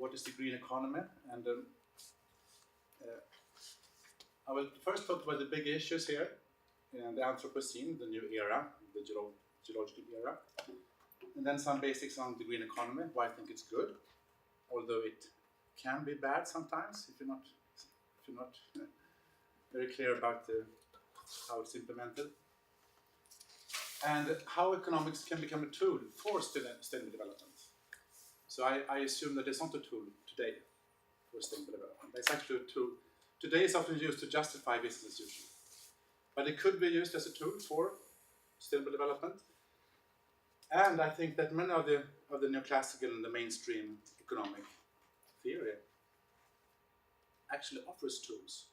what is the green economy, and I will first talk about the big issues here in the Anthropocene, the new era, the geological era, and then some basics on the green economy, why I think it's good, although it can be bad sometimes if you're not very clear about how it's implemented, and how economics can become a tool for sustainable development. So I assume that it's not a tool today for sustainable development. It's actually a tool. Today it's often used to justify business as usual. But it could be used as a tool for sustainable development. And I think that many of the neoclassical and the mainstream economic theory actually offers tools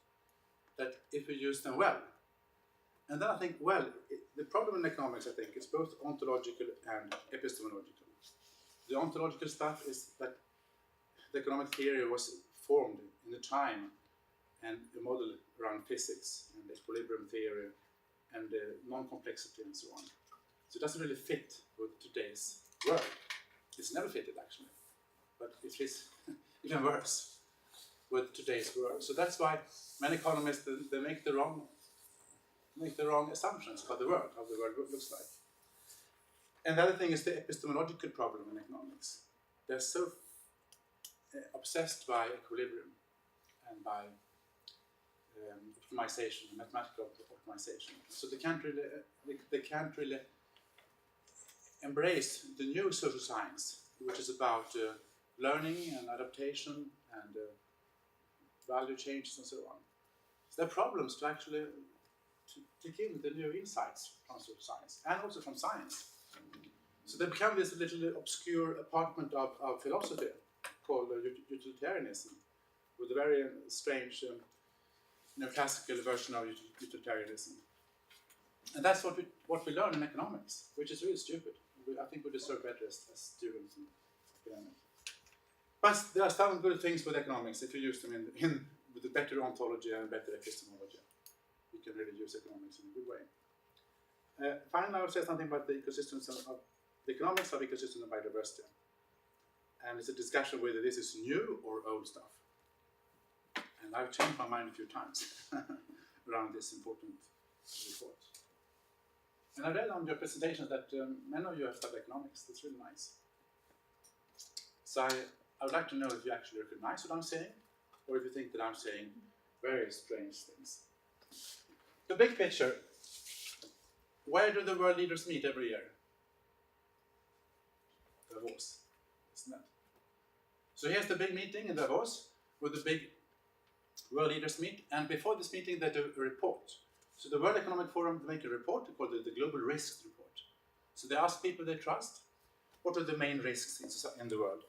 that if we use them well. And then I think, well, the problem in economics, I think, is both ontological and epistemological. The ontological stuff is that the economic theory was formed in the time and a model around physics and equilibrium theory and non-complexity and so on. So it doesn't really fit with today's world. It's never fitted actually, but it fits even worse with today's world. So that's why many economists they make the wrong assumptions about the world, how the world looks like. And the other thing is the epistemological problem in economics. They're so obsessed by equilibrium and by optimization, mathematical optimization. So they can't really embrace the new social science, which is about learning and adaptation and value changes and so on. So there are problems to actually take in the new insights from social science and also from science. So they become this little obscure apartment of philosophy called utilitarianism, with a very strange classical version of utilitarianism. And that's what we learn in economics, which is really stupid. I think we deserve better as students in academics. But there are some good things with economics if you use them with a better ontology and better epistemology. You can really use economics in a good way. Finally, I will say something about the economics of ecosystem and biodiversity. And it's a discussion whether this is new or old stuff. And I've changed my mind a few times around this important report. And I read on your presentations that many of you have studied economics. That's really nice. So I would like to know if you actually recognize what I'm saying, or if you think that I'm saying very strange things. The big picture. Where do the world leaders meet every year? Davos, isn't it? So here's the big meeting in Davos, where the big world leaders meet, and before this meeting they do a report. So the World Economic Forum make a report called the Global Risks Report. So they ask people they trust, what are the main risks in the world?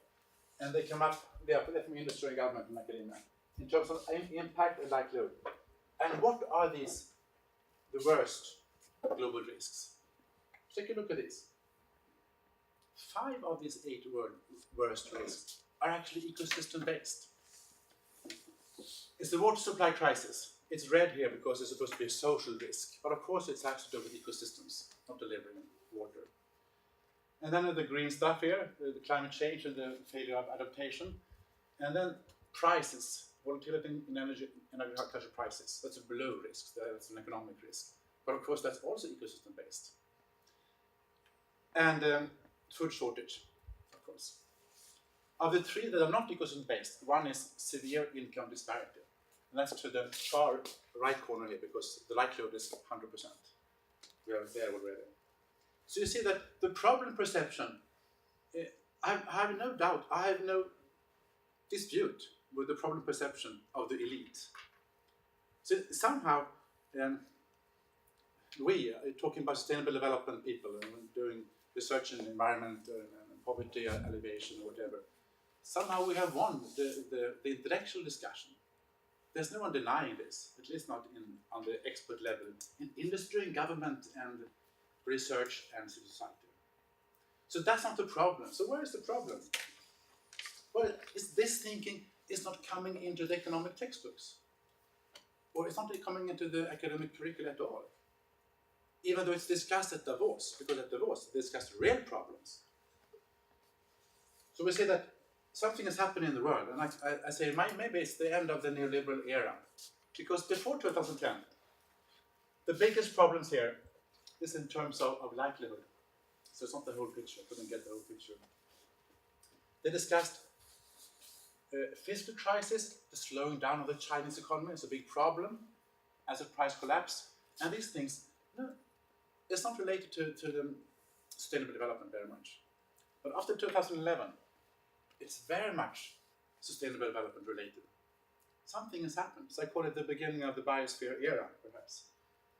And they come up, they are from industry and government and academia, in terms of impact and likelihood. And what are these, the worst global risks? Take a look at this. 5 of these 8 worst risks are actually ecosystem-based. It's the water supply crisis. It's red here because it's supposed to be a social risk, but of course it's has to do with ecosystems, not delivering water. And then the green stuff here, the climate change and the failure of adaptation. And then prices, volatility in energy and agriculture prices. That's a below risk, that's an economic risk. But of course that's also ecosystem-based. And food shortage, of course. Of the 3 that are not ecosystem-based, one is severe income disparity. And that's to the far right corner here, because the likelihood is 100%. We are there already. So you see that the problem perception, I have no doubt, I have no dispute with the problem perception of the elite. So somehow, we are talking about sustainable development people and doing research in environment and poverty alleviation or whatever. Somehow we have won the intellectual discussion. There's no one denying this, at least not on the expert level, in industry and government and research and civil society. So that's not the problem. So where is the problem? Well, this thinking is not coming into the economic textbooks. Or it's not coming into the academic curricula at all. Even though it's discussed at Davos, because at Davos they discuss real problems. So we say that something has happened in the world, and I say maybe it's the end of the neoliberal era, because before 2010, the biggest problems here is in terms of likelihood. So it's not the whole picture. I couldn't get the whole picture. They discussed fiscal crisis, the slowing down of the Chinese economy is a big problem, asset price collapse, and these things. No, it's not related to the sustainable development very much. But after 2011, it's very much sustainable development related. Something has happened. So I call it the beginning of the biosphere era, perhaps,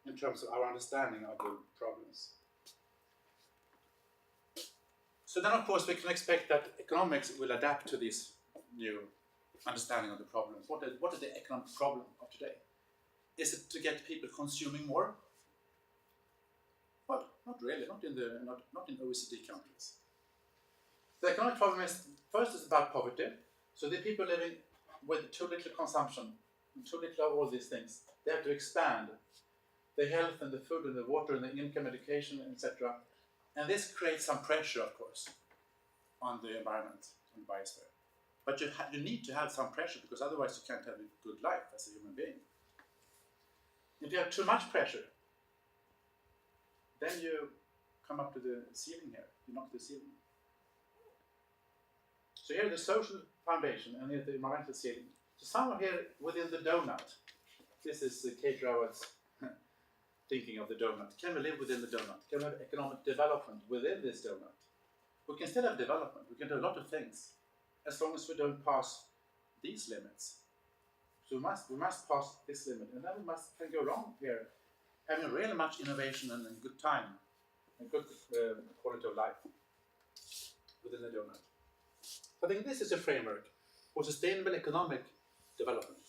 in terms of our understanding of the problems. So then, of course, we can expect that economics will adapt to this new understanding of the problems. What is the economic problem of today? Is it to get people consuming more? Well, not really. Not in OECD countries. The economic problem is first is about poverty. So the people living with too little consumption, and too little of all these things, they have to expand the health and the food and the water and the income, education, etc. And this creates some pressure, of course, on the environment and biosphere. But you need to have some pressure, because otherwise you can't have a good life as a human being. If you have too much pressure, then you come up to the ceiling here. You knock the ceiling. So here the social foundation and here the environmental ceiling. So somewhere here within the donut, this is Kate Raworth's thinking of the donut. Can we live within the donut? Can we have economic development within this donut? We can still have development. We can do a lot of things, as long as we don't pass these limits. So we must pass this limit, and then we can go wrong here, having really much innovation and good time, and good quality of life within the donut. I think this is a framework for sustainable economic development.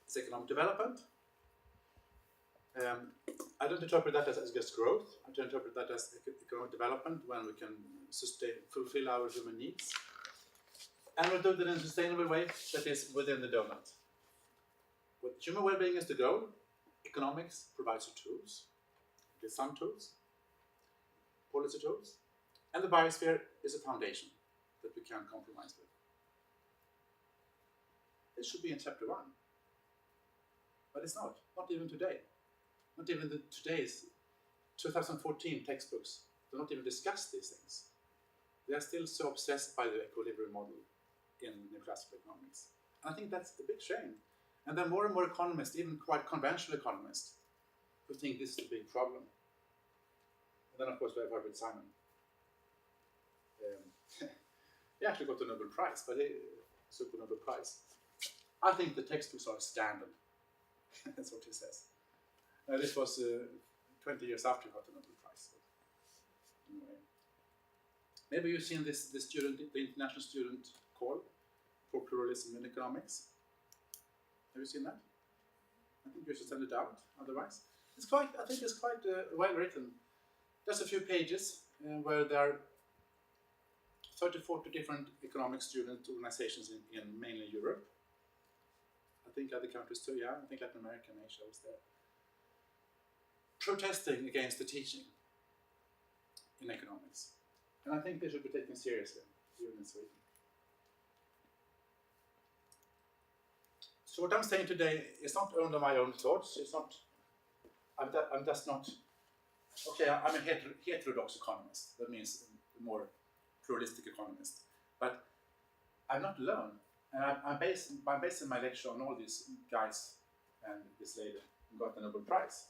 It's economic development. I don't interpret that as just growth. I don't interpret that as economic development when we can fulfill our human needs. And we'll do it in a sustainable way that is within the donut. With human well-being is the goal. Economics provides you tools. It is some tools, policy tools. And the biosphere is a foundation that we can't compromise with. This should be in chapter 1. But it's not even today. Not even today's 2014 textbooks do not even discuss these things. They are still so obsessed by the equilibrium model in neoclassical economics. And I think that's a big shame. And then more and more economists, even quite conventional economists, who think this is a big problem. And then of course we have Herbert Simon. He actually got a Nobel Prize, but he took the Nobel Prize. I think the textbooks are a scandal. That's what he says. This was 20 years after he got the Nobel Prize. Anyway. Maybe you've seen the international student call for pluralism in economics. Have you seen that? I think you should send it out. Otherwise, I think it's quite well written. Just a few pages where there are 30-40 different economic student organizations in mainly Europe. I think other countries too. Yeah, I think Latin America and Asia was there. Protesting against the teaching in economics. And I think they should be taken seriously, even in Sweden. So what I'm saying today is not only my own thoughts, it's not, I'm just not, okay, I'm a heterodox economist, that means a more pluralistic economist, but I'm not alone, and I'm basing my lecture on all these guys and this lady who got the Nobel Prize,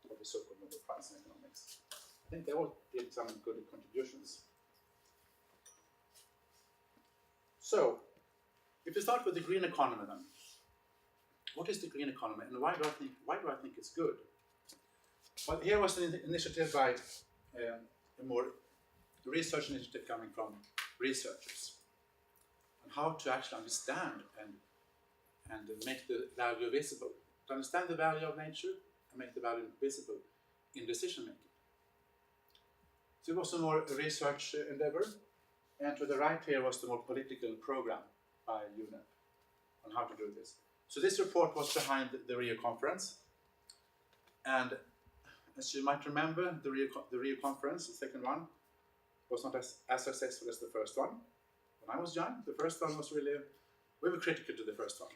or the so-called Nobel Prize in economics. I think they all did some good contributions. So, if we start with the green economy then, what is the green economy and why do I think it's good? Well, here was an initiative by a more research initiative coming from researchers on how to actually understand and make the value visible. To understand the value of nature and make the value visible in decision making. So it was a more research endeavor, and to the right here was the more political program by UNEP on how to do this. So this report was behind the Rio conference, and as you might remember, the Rio conference, the second one, was not as successful as the first one. It When I was young, the first one was really, we were critical to the first one.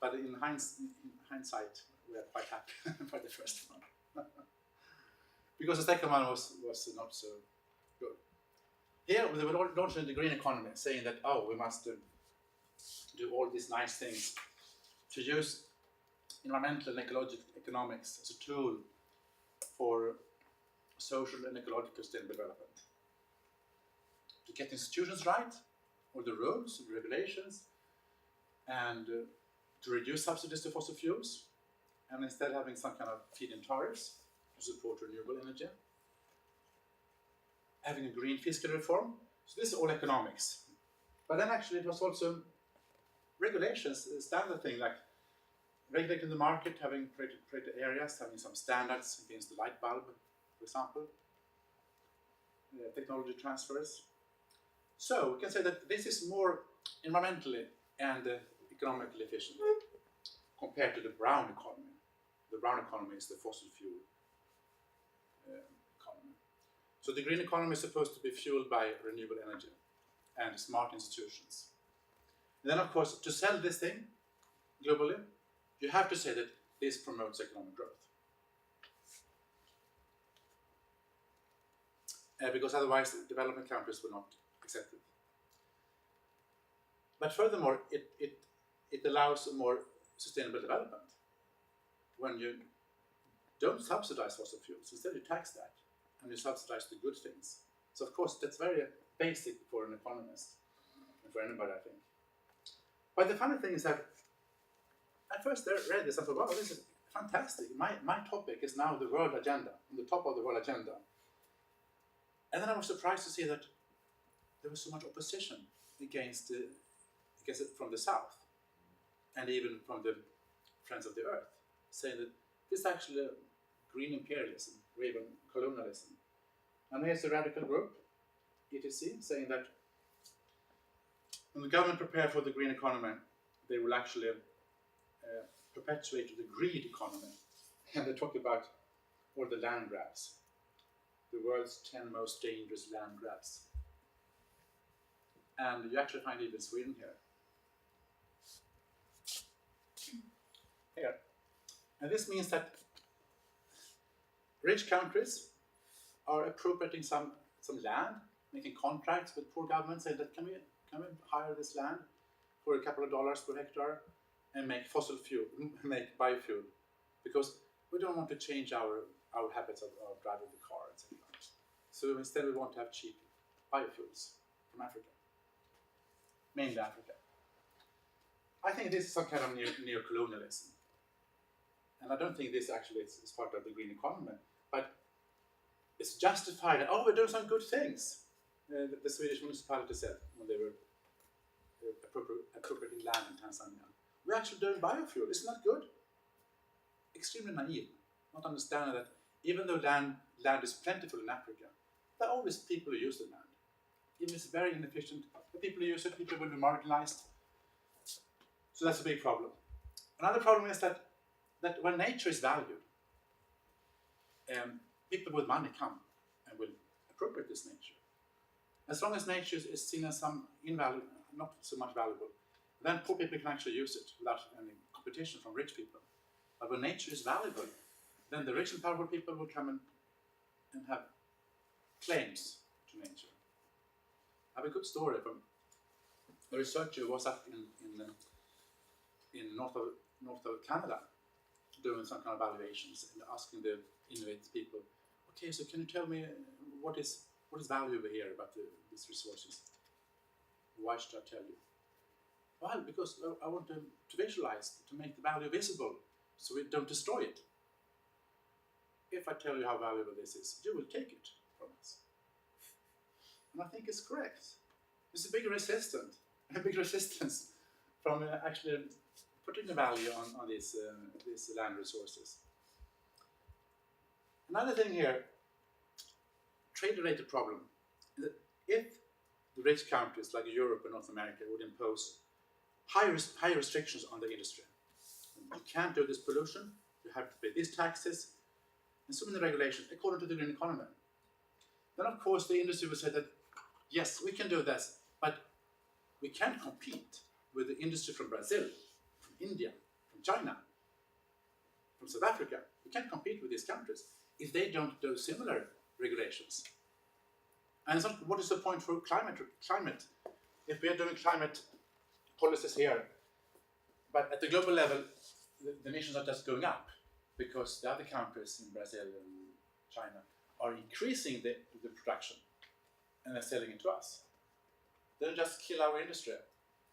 But in hindsight, we are quite happy by the first one. Because the second one was not so good. Here, they were launching the green economy, saying that, oh, we must do all these nice things to use environmental and ecological economics as a tool for social and ecological sustainable development. To get institutions right, or the rules, the regulations, and to reduce subsidies to fossil fuels, and instead having some kind of feed-in tariffs to support renewable energy. Having a green fiscal reform. So this is all economics. But then actually it was also regulations, a standard thing like regulating the market, having created areas, having some standards against the light bulb, for example. Technology transfers. So we can say that this is more environmentally and economically efficient compared to the brown economy. The brown economy is the fossil fuel economy. So the green economy is supposed to be fueled by renewable energy and smart institutions. And then, of course, to sell this thing globally, you have to say that this promotes economic growth. Because otherwise, developing countries will not accept it. But furthermore, it allows a more sustainable development. When you don't subsidize fossil fuels, instead you tax that, and you subsidize the good things. So of course, that's very basic for an economist, and for anybody, I think. But the funny thing is that, at first I read this and thought, wow, this is fantastic. My topic is now the world agenda, on the top of the world agenda. And then I was surprised to see that there was so much opposition against it from the South, and even from the Friends of the Earth, saying that this is actually green imperialism, or even colonialism. And here's a radical group, ETC, saying that when the government prepare for the green economy, they will actually perpetuate the greed economy. And they talk about all the land grabs, the world's 10 most dangerous land grabs. And you actually find even Sweden here. Here. And this means that rich countries are appropriating some land, making contracts with poor governments, saying that can we hire this land for a couple of dollars per hectare and make fossil fuel, make biofuel, because we don't want to change our habits of driving the car, etc. So instead we want to have cheap biofuels from Africa, mainly Africa. I think this is some kind of neocolonialism. And I don't think this actually is part of the green economy, but it's justified that, oh, we're doing some good things. The Swedish municipality said when they were appropriating land in Tanzania. We're actually doing biofuel, isn't that good? Extremely naive, not understanding that even though land is plentiful in Africa, there are always people who use the land. Even if it's very inefficient, the people who use it, people will be marginalized. So that's a big problem. Another problem is that when nature is valued, people with money come and will appropriate this nature. As long as nature is seen as some invaluable, not so much valuable, then poor people can actually use it without any competition from rich people. But when nature is valuable, then the rich and powerful people will come and have claims to nature. I have a good story from a researcher who was up in north of Canada doing some kind of evaluations and asking the Inuit people, okay, so can you tell me what is valuable here about these resources? Why should I tell you? Well, because I want to visualize, to make the value visible, so we don't destroy it. If I tell you how valuable this is, you will take it from us. And I think it's correct. There's a big resistance from actually putting the value on these land resources. Another thing here, trade-related problem, is that if the rich countries like Europe and North America would impose high restrictions on the industry, you can't do this pollution, you have to pay these taxes, and so many regulations according to the green economy, then of course the industry will say that yes, we can do this, but we can't compete with the industry from Brazil, from India, from China, from South Africa. We can't compete with these countries if they don't do similar regulations. And it's not, what is the point for climate? If we are doing climate policies here, but at the global level, the emissions are just going up because the other countries in Brazil and China are increasing the production and they're selling it to us. They'll just kill our industry.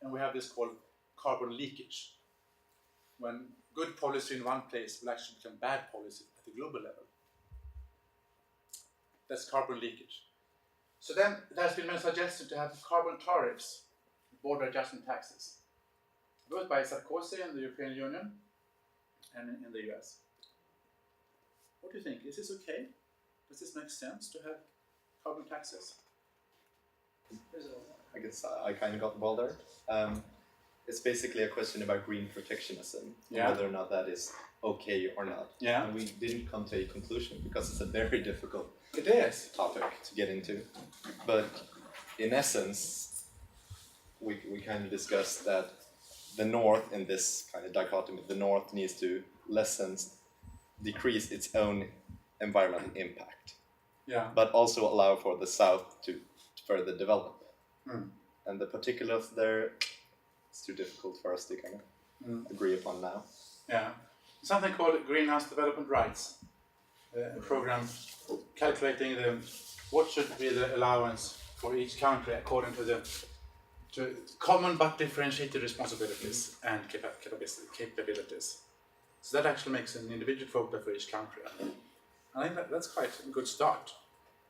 And we have this called carbon leakage, when good policy in one place will actually become bad policy at the global level. That's carbon leakage. So then it has been suggested to have carbon tariffs, border adjustment taxes, both by Sarkozy in the European Union and in the US. What do you think? Is this okay? Does this make sense to have carbon taxes? I guess I kind of got the ball there. It's basically a question about green protectionism, whether or not that is okay or not. Yeah. And we didn't come to a conclusion because it's a very difficult topic to get into. But in essence, we kind of discussed that the North, in this kind of dichotomy, the North needs to decrease its own environmental impact, but also allow for the South to further develop. And the particulars there, it's too difficult for us to kind of agree upon now. Yeah, something called greenhouse development rights, a program calculating what should be the allowance for each country according to the common but differentiated responsibilities and capabilities. So that actually makes an individual quota for each country. I think that's quite a good start.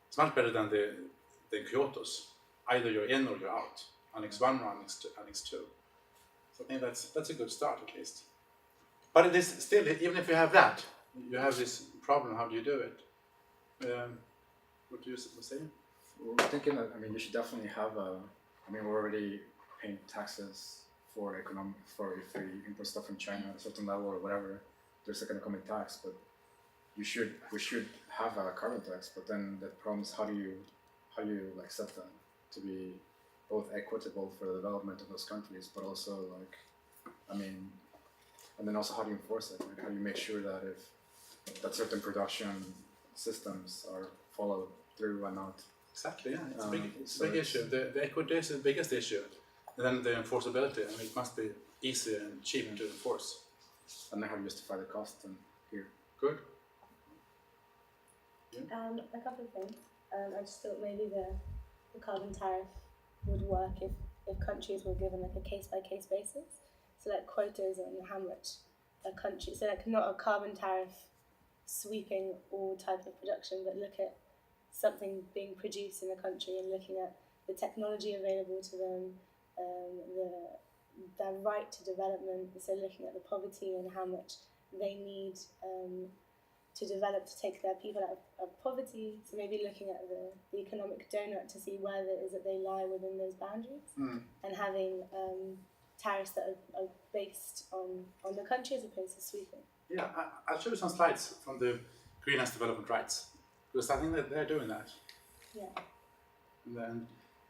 It's much better than the Kyoto's. Either you're in or you're out. Annex 1 or Annex 2. So I think that's a good start at least. But it is still, even if you have that, you have this problem. How do you do it? What do you say? We're thinking that, I mean, you should definitely have we're already paying taxes for if we import stuff from China at a certain level or whatever, there's like an economic tax, but we should have a carbon tax, but then the problem is how do you like set that to be both equitable for the development of those countries, but also and then also how do you enforce it? Like how do you make sure that that certain production systems are followed through and not? Exactly, yeah, it's a big issue. The equity is the biggest issue, and then the enforceability. I mean, it must be easy and cheap to enforce. And then how do you justify the cost here? Good. Yeah. A couple of things. I just thought maybe the carbon tariff would work if countries were given like a case-by-case basis. So like quotas on how much a country, so like not a carbon tariff sweeping all type of production, but look at something being produced in a country and looking at the technology available to them, their right to development, so looking at the poverty and how much they need to develop to take their people out of poverty. So maybe looking at the economic donut to see where it is that they lie within those boundaries, and having tariffs that are based on the country as opposed to sweeping. Yeah, I'll show you some slides from the greenhouse development rights, because I think that they're doing that. Yeah.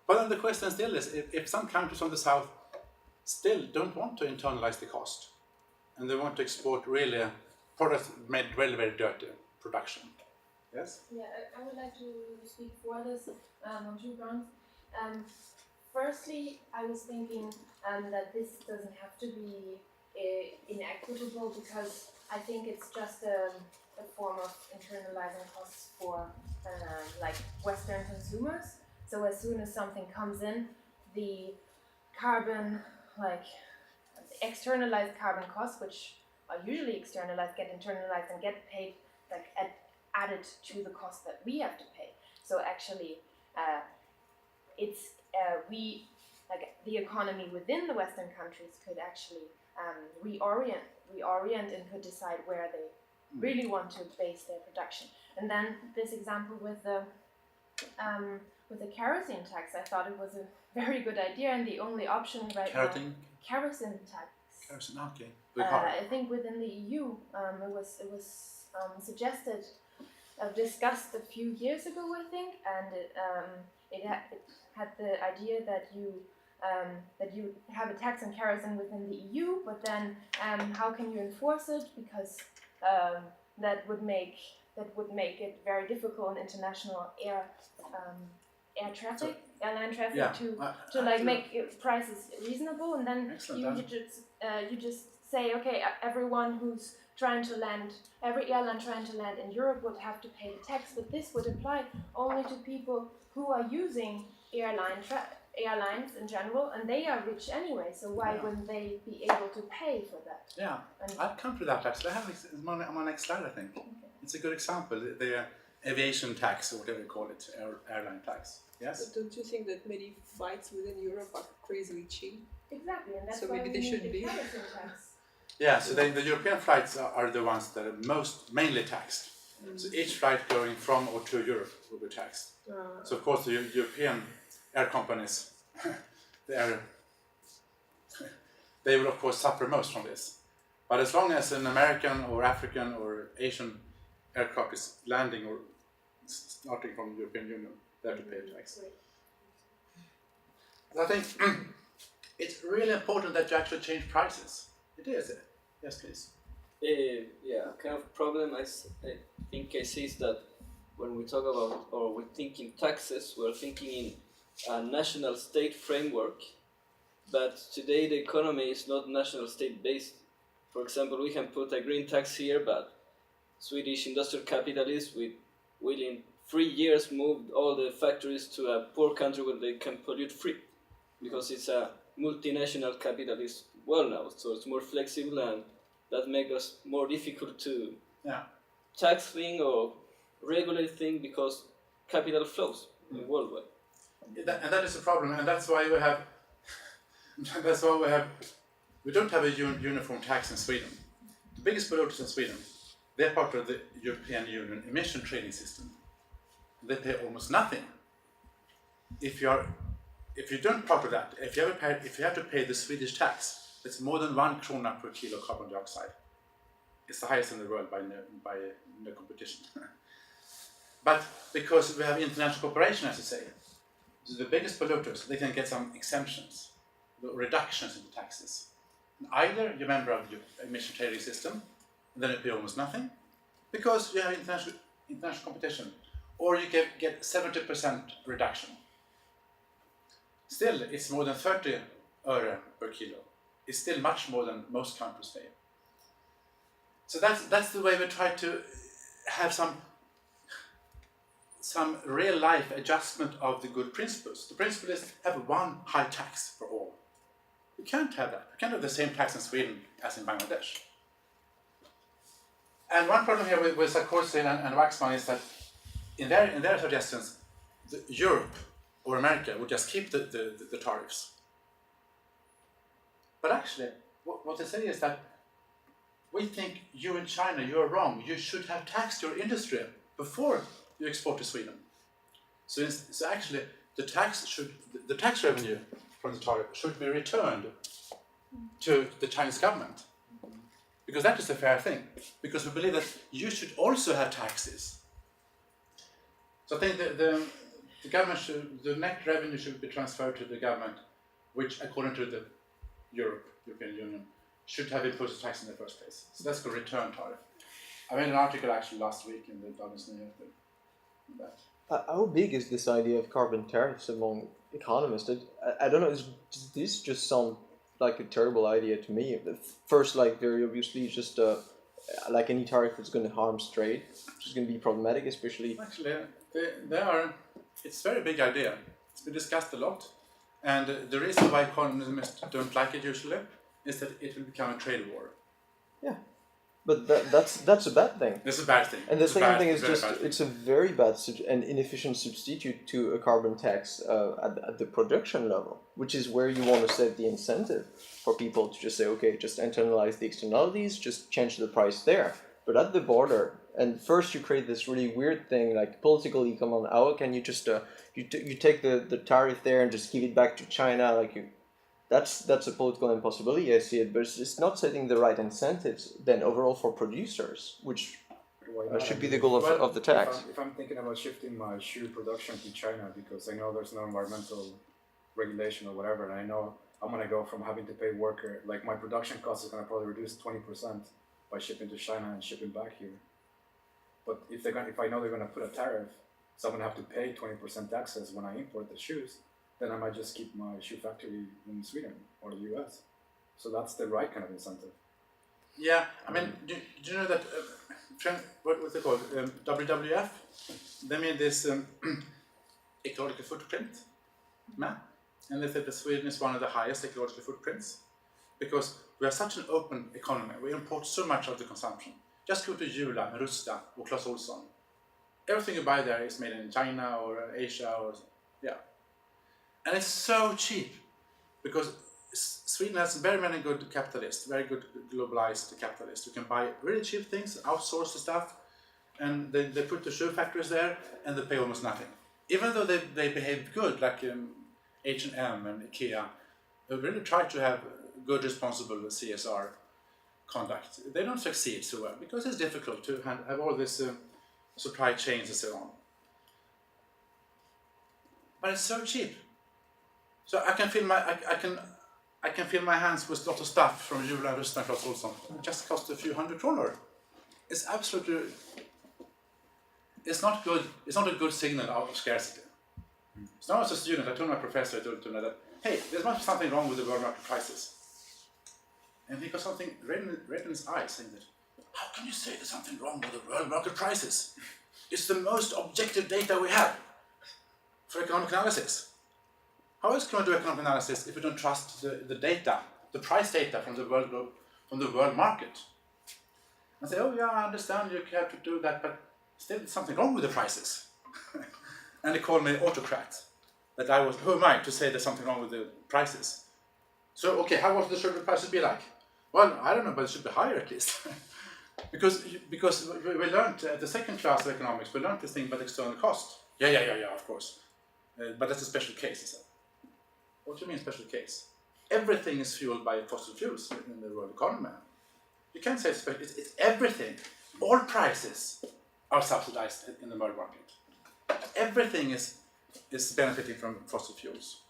But then the question still is, if some countries from the south still don't want to internalize the cost, and they want to export really products made very, very dirty production. Yes? Yeah, I would like to speak for this on two grounds. Firstly, I was thinking that this doesn't have to be inequitable, because I think it's just a form of internalizing costs for like Western consumers. So as soon as something comes in, the carbon, like externalized carbon costs, which are usually externalized, get internalized and get paid, like added to the cost that we have to pay. So actually, the economy within the Western countries could actually reorient and could decide where they really want to base their production. And then this example with the kerosene tax, I thought it was a very good idea, and the only option right now. Kerosene tax. Kerosene, okay. I think within the EU, it was suggested, discussed a few years ago, I think, and it had the idea that you that you have a tax on kerosene within the EU, but then how can you enforce it? Because that would make it very difficult in international airline traffic to like make prices reasonable, and then you just say, okay, everyone who's trying to land, every airline trying to land in Europe would have to pay the tax, but this would apply only to people who are using airlines in general, and they are rich anyway, so why wouldn't they be able to pay for that? Yeah, I'll come to that actually. I have it on my next slide, I think. Okay. It's a good example, the aviation tax, or whatever you call it, airline tax. Yes? But don't you think that many flights within Europe are crazily cheap? Exactly, and that's so why maybe we they need should the be. kerosene tax. Yeah, so the European flights are the ones that are mainly taxed. So each flight going from or to Europe will be taxed. So of course the European air companies, they will of course suffer most from this. But as long as an American or African or Asian aircraft is landing or starting from the European Union, they have to pay a tax. I think it's really important that you actually change prices. It is. Yes, please. Kind of problem I think I see is that when we talk about, or we think in taxes, we're thinking in a national state framework, but today the economy is not national state based. For example, we can put a green tax here, but Swedish industrial capitalists will in 3 years move all the factories to a poor country where they can pollute free, because it's a multinational capitalist world now, so it's more flexible, and that makes us more difficult to tax thing or regulate thing, because capital flows worldwide. And that is a problem, and that's why we have. We don't have a uniform tax in Sweden. The biggest polluters in Sweden, they're part of the European Union emission trading system. They pay almost nothing. If you don't part of that, if you have to pay the Swedish tax, it's more than 1 krona per kilo carbon dioxide. It's the highest in the world by no competition. But because we have international cooperation, as you say, so the biggest polluters, they can get some exemptions, reductions in the taxes. And either you're a member of the emission trading system, and then you pay almost nothing, because you have international competition, or you get 70% reduction. Still, it's more than 30 euro per kilo. It's still much more than most countries pay. So that's the way we try to have some real life adjustment of the good principles. The principle is have one high tax for all. We can't have that. We can't have the same tax in Sweden as in Bangladesh. And one problem here with Sarkozy and Waxman is that in their suggestions, Europe or America would just keep the tariffs. But actually, what they say is that we think you in China, you are wrong. You should have taxed your industry before you export to Sweden. So actually, the tax revenue from the tariff should be returned to the Chinese government, because that is a fair thing. Because we believe that you should also have taxes. So I think the net revenue should be transferred to the government, which, according to the European Union, should have imposed tax in the first place. So that's the return tariff. I read an article actually last week in the Dagens Nyheter on that. How big is this idea of carbon tariffs among economists? I don't know, does this just sound like a terrible idea to me? First, like, very obviously, just like any tariff that's going to harm trade, which is going to be problematic, especially... Actually, it's a very big idea. It's been discussed a lot. And the reason why economists don't like it usually is that it will become a trade war. Yeah. But that's a bad thing. It's a bad thing. And the second thing is just it's a very bad and inefficient substitute to a carbon tax at the production level, which is where you want to set the incentive for people to just say, okay, just internalize the externalities, just change the price there. But at the border, and first you create this really weird thing like political economy. How can you just you take the tariff there and just give it back to China? Like that's a political impossibility. I see it, but it's not setting the right incentives then overall for producers, which should be the goal of the tax. If I'm thinking about shifting my shoe production to China because I know there's no environmental regulation or whatever, and I know I'm gonna go from having to pay worker, like my production cost is gonna probably reduce 20% by shipping to China and shipping back here. But if I know they're gonna put a tariff, so I'm gonna have to pay 20% taxes when I import the shoes, then I might just keep my shoe factory in Sweden or the US. So that's the right kind of incentive. Yeah, I mean, do you know that, what's it called, WWF? They made this ecological footprint map, and they said that Sweden is one of the highest ecological footprints because we are such an open economy. We import so much of the consumption. Just go to Jula, Rusta, or Clas Ohlson. Everything you buy there is made in China or Asia, or yeah, and it's so cheap because Sweden has very many good capitalists, very good globalized capitalists who can buy really cheap things, outsource the stuff, and they put the shoe factories there and they pay almost nothing. Even though they behave good, like H&M and IKEA, they really try to have good, responsible CSR conduct. They don't succeed so well because it's difficult to have all this supply chains and so on. But it's so cheap. So I can fill my hands with a lot of stuff from Jula, Rusta and Clas Ohlson. It just costs a few $100. It's absolutely, it's not good. It's not a good signal of scarcity. So now as a student, I told my professor, I told him that, hey, there must be something wrong with the world market prices. And he got something red in his eyes, saying that, how can you say there's something wrong with the world market prices? It's the most objective data we have for economic analysis. How else can we do economic analysis if we don't trust the data, the price data from the world market? I say, oh yeah, I understand you have to do that, but still there's something wrong with the prices. And they called me autocrat. That who am I to say there's something wrong with the prices? So okay, how would the sugar prices be like? Well, I don't know, but it should be higher at least. because we learned at the second class of economics, we learned this thing about external cost. Yeah, of course. But that's a special case, he said. What do you mean special case? Everything is fueled by fossil fuels in the world economy. You can't say it's everything. All prices are subsidized in the world market. Everything is benefiting from fossil fuels.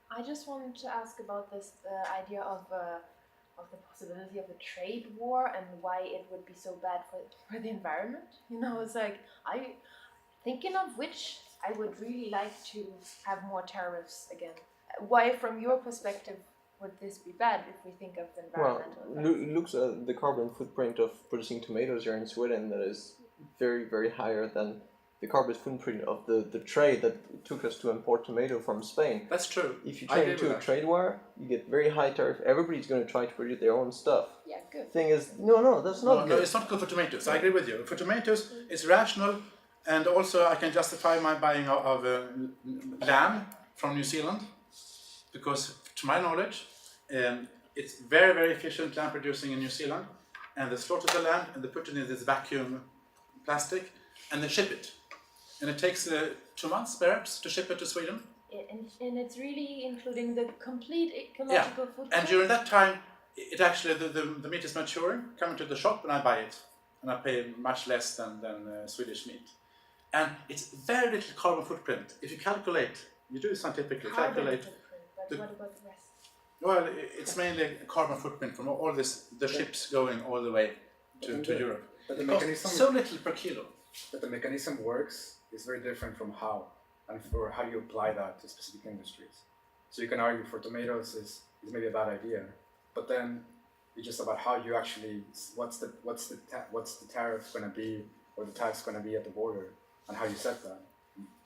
I just wanted to ask about this idea of the possibility of a trade war and why it would be so bad for the environment. You know, it's like thinking of which I would really like to have more tariffs again. Why, from your perspective, would this be bad if we think of the environmental Well, looks at the carbon footprint of producing tomatoes here in Sweden that is very, very higher than the carbon footprint of the trade that took us to import tomato from Spain. That's true. If you turn into a trade war, you get very high tariff. Everybody's going to try to produce their own stuff. Yeah, good. Thing is, no, that's not good. No, it's not good for tomatoes. I agree with you. For tomatoes, it's rational, and also I can justify my buying of lamb from New Zealand, because to my knowledge, it's very, very efficient lamb producing in New Zealand, and they slaughter the lamb and they put it in this vacuum plastic and they ship it. And it takes 2 months perhaps to ship it to Sweden. And it's really including the complete ecological footprint. And during that time, it actually the meat is maturing, coming to the shop, and I buy it, and I pay much less than Swedish meat. And it's very little carbon footprint. If you calculate, you do it scientifically, calculate. But what about the rest? Well, it's mainly carbon footprint from all the ships going all the way to Europe. But the It costs mechanism, so little per kilo. but the mechanism works is very different from how, and for how you apply that to specific industries. So you can argue for tomatoes is maybe a bad idea, but then it's just about how you actually, what's the tariff going to be, or the tax going to be at the border, and how you set that.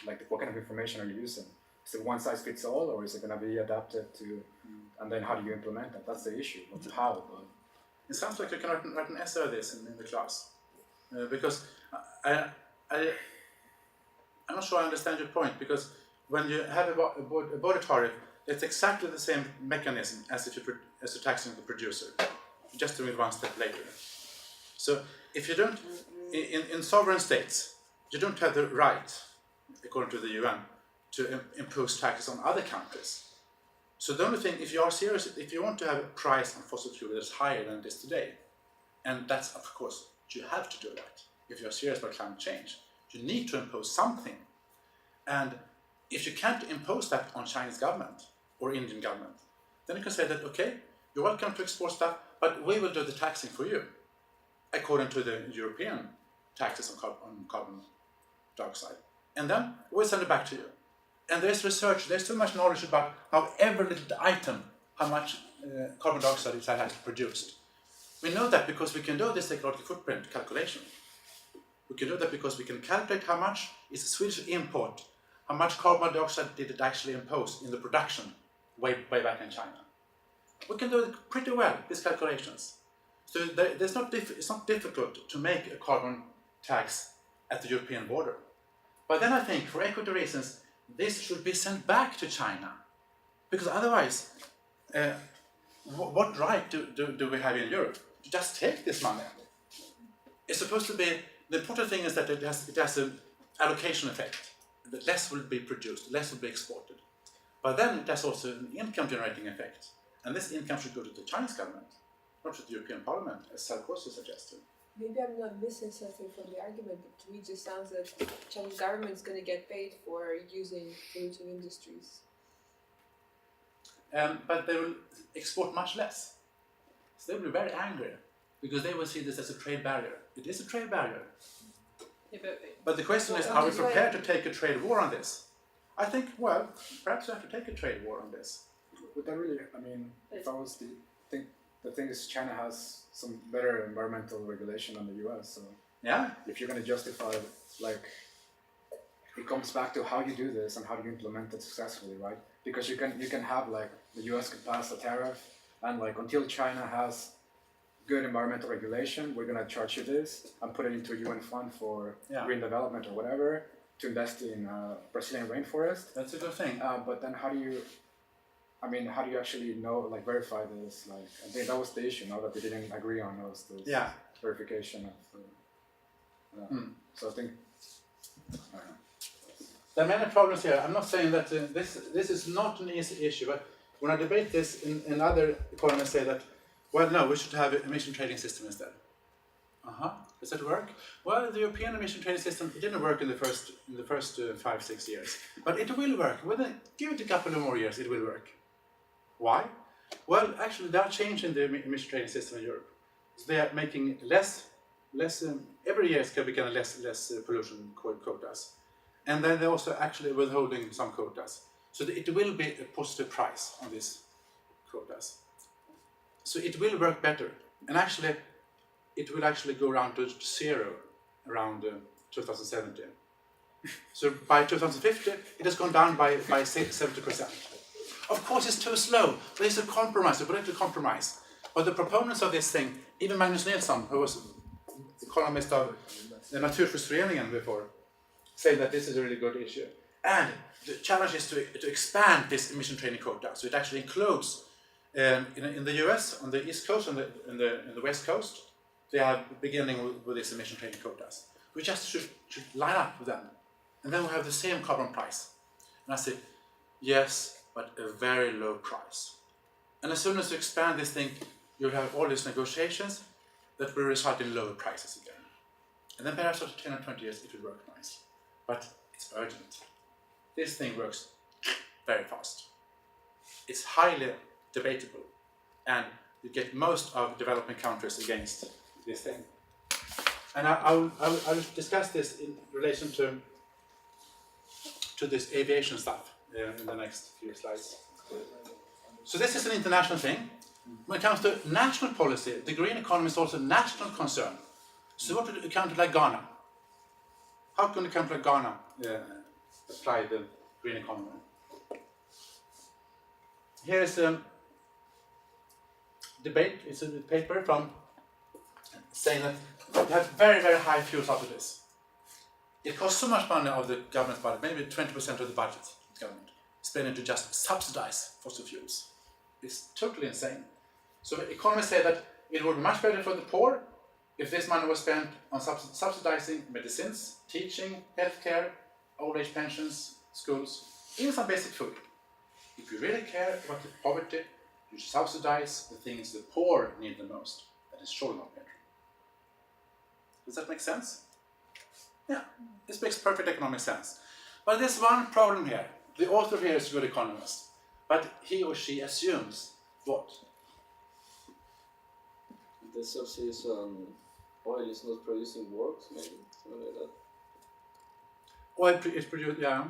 Like, what kind of information are you using? Is it one size fits all, or is it going to be adapted to, and then how do you implement that? That's the issue, not how. But It sounds like you can write an essay on this in the class, because I'm not sure I understand your point, because when you have a border tariff, it's exactly the same mechanism as if you're taxing the producer, just doing it one step later. So if you don't, in sovereign states, you don't have the right, according to the UN, to impose taxes on other countries. So the only thing, if you are serious, if you want to have a price on fossil fuel that is higher than it is today, and that's, of course, you have to do that if you are serious about climate change. You need to impose something. And if you can't impose that on Chinese government or Indian government, then you can say that, okay, you're welcome to export stuff, but we will do the taxing for you, according to the European taxes on carbon dioxide. And then we'll send it back to you. And there's research, there's so much knowledge about how every little item, how much carbon dioxide it has produced. We know that because we can do this ecological footprint calculation. We can do that because we can calculate how much is a Swedish import, how much carbon dioxide did it actually impose in the production way back in China. We can do it pretty well, these calculations. So it's not difficult to make a carbon tax at the European border. But then I think, for equity reasons, this should be sent back to China. Because otherwise, what right do we have in Europe to just take this money? It's supposed to be, the important thing is that it has an allocation effect. That less will be produced, less will be exported. But then it has also an income generating effect. And this income should go to the Chinese government, not to the European Parliament, as Sarkozy suggested. Maybe I'm not missing something from the argument, but to me it just sounds that the Chinese government is going to get paid for using polluting industries. But they will export much less. So they will be very angry, because they will see this as a trade barrier. It is a trade barrier. Yeah, But the question is, are we prepared to take a trade war on this? I think, well, perhaps we have to take a trade war on this. Would that really, I mean, if I was the thing is China has some better environmental regulation than the US, so Yeah? if you're going to justify, like, it comes back to how you do this and how you implement it successfully, right? Because you can have, like, the US could pass a tariff, and like until China has good environmental regulation, we're going to charge you this and put it into a UN fund for green development or whatever to invest in Brazilian rainforest. That's a good thing. But then how do you actually know, like, verify this? Like, I think that was the issue, now that they didn't agree on was this verification of so I think, I don't know. There are many problems here. I'm not saying that this is not an easy issue, but when I debate this, in other economists say that, well, no, we should have an emission trading system instead. Does that work? Well, the European emission trading system, it didn't work in the first 5-6 years, but it will work. Give it a couple of more years, it will work. Why? Well, actually, they are changing the emission trading system in Europe. So they are making less every year it's becoming less pollution quotas, and then they're also actually withholding some quotas. So it will be a positive price on these quotas. So it will work better, and actually, it will actually go around to zero around 2070. So by 2050, it has gone down by 70%. Of course, it's too slow, but it's a compromise, a political compromise. But the proponents of this thing, even Magnus Nilsson, who was economist of the Naturskyddsföreningen before, say that this is a really good issue. And the challenge is to expand this emission trading quota, so it actually includes in the US on the East Coast and in the West Coast. They are beginning with these emission trading quotas. We just should line up with them, and then we have the same carbon price. And I say, yes, but a very low price. And as soon as you expand this thing, you'll have all these negotiations that will result in lower prices again. And then perhaps after 10 or 20 years, it will work nice. But it's urgent. This thing works very fast. It's highly debatable, and you get most of developing countries against this thing. And I'll discuss this in relation to this aviation stuff in the next few slides. So this is an international thing. When it comes to national policy, the green economy is also a national concern. So what would a country like Ghana? How can a country like Ghana apply the green economy? Here is a debate. It's a paper from saying that we have very, very high fuel subsidies. It costs so much money of the government's budget, maybe 20% of the budget of the government, spending to just subsidize fossil fuels. It's totally insane. So economists say that it would be much better for the poor if this money was spent on subsidizing medicines, teaching, healthcare, old age pensions, schools, even some basic food. If you really care about the poverty, you should subsidize the things the poor need the most. That is surely not better. Does that make sense? Yeah, this makes perfect economic sense. But there's one problem here. the author here is a good economist, but he or she assumes what? The subsidies on oil is not producing work, maybe something like that. Oil is produced, yeah.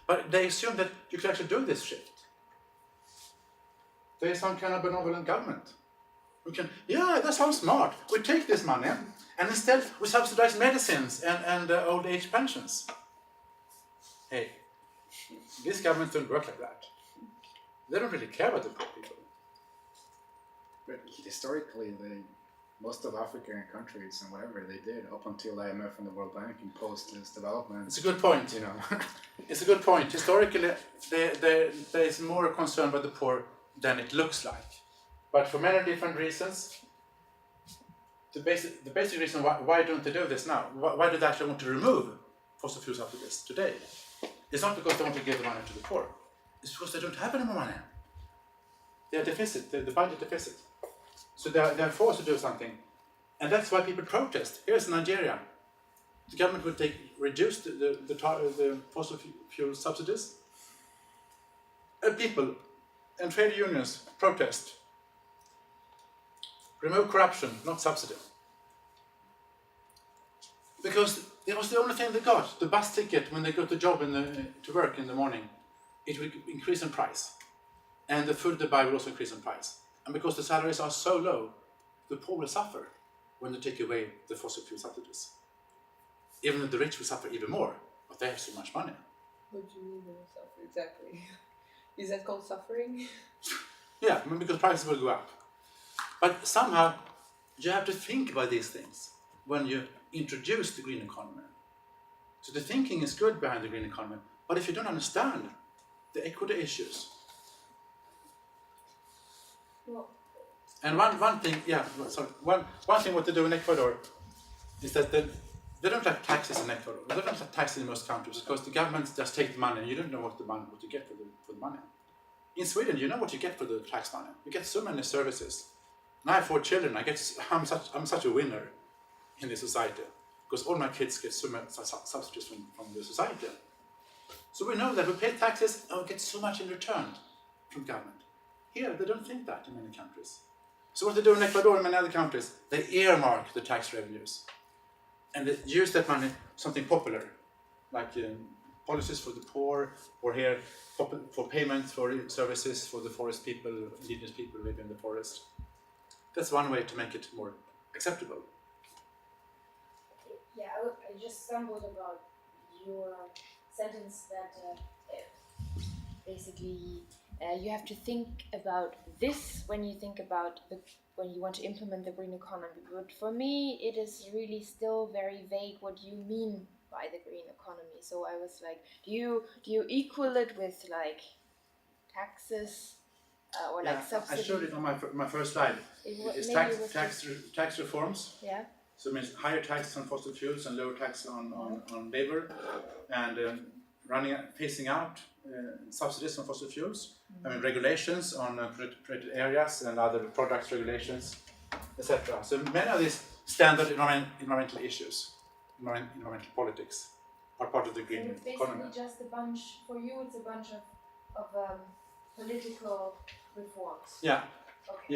But they assume that you can actually do this shift. There is some kind of benevolent government. We can, yeah, that sounds smart. We take this money and instead we subsidize medicines and old age pensions. Hey, these governments don't work like that. They don't really care about the poor people. But historically, most of African countries and whatever they did up until IMF and the World Bank imposed this development. It's a good point. You know, It's a good point. Historically, there is more concern about the poor than it looks like. But for many different reasons, the basic reason why don't they do this now? Why do they actually want to remove fossil fuel subsidies today? It's not because they want to give the money to the poor. It's because they don't have any more money. They are deficit, the budget deficit. So they are forced to do something. And that's why people protest. Here's Nigeria. The government will reduce the fossil fuel subsidies. And people and trade unions protest. Remove corruption, not subsidy. Because it was the only thing they got. The bus ticket when they go to job to work in the morning, it will increase in price. And the food they buy will also increase in price. And because the salaries are so low, the poor will suffer when they take away the fossil fuel subsidies. Even the rich will suffer even more, but they have so much money. What do you mean they will suffer exactly? Is that called suffering? Yeah, because prices will go up. But somehow, you have to think about these things when you introduce the green economy. So the thinking is good behind the green economy, but if you don't understand the equity issues. Well, And one thing, one thing what they do in Ecuador is that they don't have taxes in Ecuador. They don't have taxes in most countries because the government just take the money and you don't know what you get for the money. In Sweden, you know what you get for the tax money. You get so many services. And I have 4 children. I'm such a winner in the society because all my kids get so much subsidies from the society. So we know that we pay taxes and we get so much in return from government. Here, they don't think that in many countries. So what they do in Ecuador and many other countries, they earmark the tax revenues. And they use that money for something popular, like policies for the poor, or here, for payments for services for the forest people, indigenous people living in the forest. That's one way to make it more acceptable. yeah, I just stumbled about your sentence that basically you have to think about this when you think about when you want to implement the green economy. But for me, it is really still very vague what you mean by the green economy. So I was like, do you equal it with like taxes or like subsidies? I showed it on my first slide. It's tax reforms. Yeah. So it means higher taxes on fossil fuels and lower tax on labor, and phasing out subsidies on fossil fuels. I mean regulations on protected areas and other products regulations, etc. So many of these standard environmental issues, environmental politics, are part of the green it's economy. basically just a bunch, for you it's a bunch of political reforms. Yeah, Okay.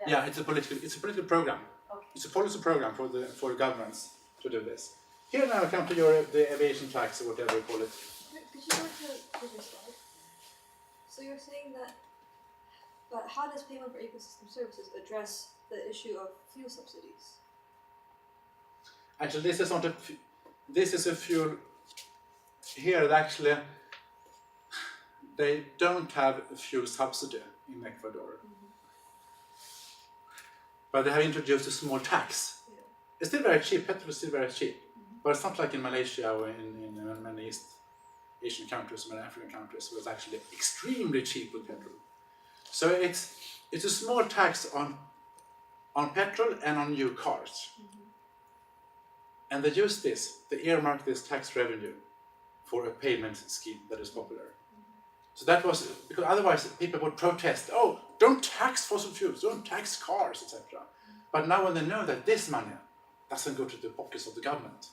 yeah. It's a political program. Okay. It's a policy program for the governments to do this. Here now I come to the aviation tax or whatever you call it. Could you go to this slide? So you're saying that, but how does payment for ecosystem services address the issue of fuel subsidies? Actually, this is a fuel. Here, actually, they don't have a fuel subsidy in Ecuador, but they have introduced a small tax. Yeah. It's still very cheap. Petrol is still very cheap, but it's not like in Malaysia or in many East Asian countries, many African countries, where it's actually extremely cheap with petrol. So it's a small tax on petrol and on new cars. And they use they earmark this tax revenue for a payment scheme that is popular. So that was, because otherwise people would protest, oh, don't tax fossil fuels, don't tax cars, etc. But now when they know that this money doesn't go to the pockets of the government,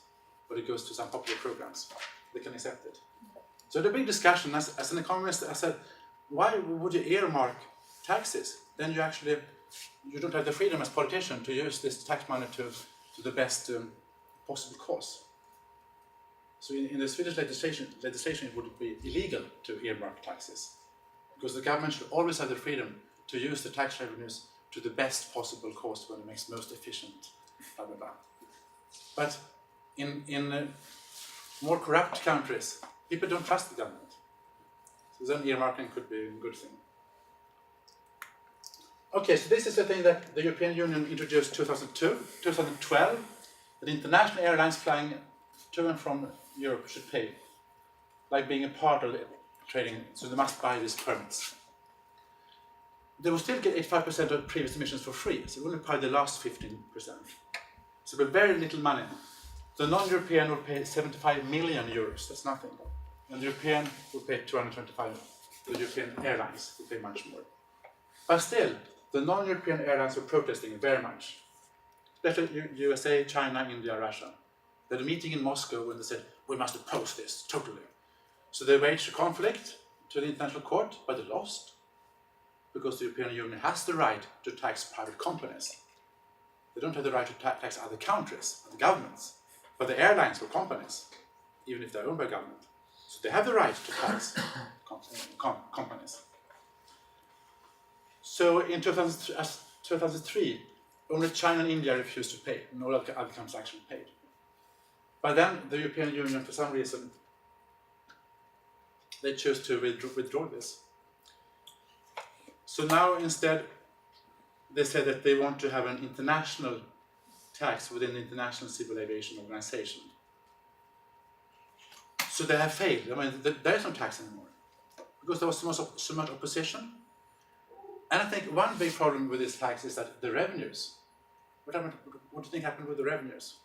but it goes to some popular programs, they can accept it. So the big discussion, as an economist, I said, why would you earmark taxes? Then you don't have the freedom as politician to use this tax money to the best possible cause. So in the Swedish legislation, it would be illegal to earmark taxes, because the government should always have the freedom to use the tax revenues to the best possible cause when it makes most efficient, blah, blah, blah. But in more corrupt countries, people don't trust the government. So then earmarking could be a good thing. Okay, so this is the thing that the European Union introduced 2012, that international airlines flying to and from Europe should pay, like being a part of the trading, so they must buy these permits. They will still get 85% of previous emissions for free, so they only pay the last 15%. So with very little money. The non-European will pay 75 million euros, that's nothing. And the European will pay 225, the European airlines will pay much more. But still, the non-European airlines were protesting very much, especially USA, China, India, Russia. They had a meeting in Moscow when they said, we must oppose this, totally. So they waged a conflict to the international court, but they lost, because the European Union has the right to tax private companies. They don't have the right to tax other countries, other governments, but the airlines were companies, even if they're owned by government. So they have the right to tax companies. So in 2003, only China and India refused to pay, and all other countries actually paid. But then the European Union, for some reason, they chose to withdraw this. So now instead, they said that they want to have an international tax within the International Civil Aviation Organization. So they have failed. I mean, there is no tax anymore, because there was so much opposition. And I think one big problem with this tax is that the revenues. What do you think happened with the revenues?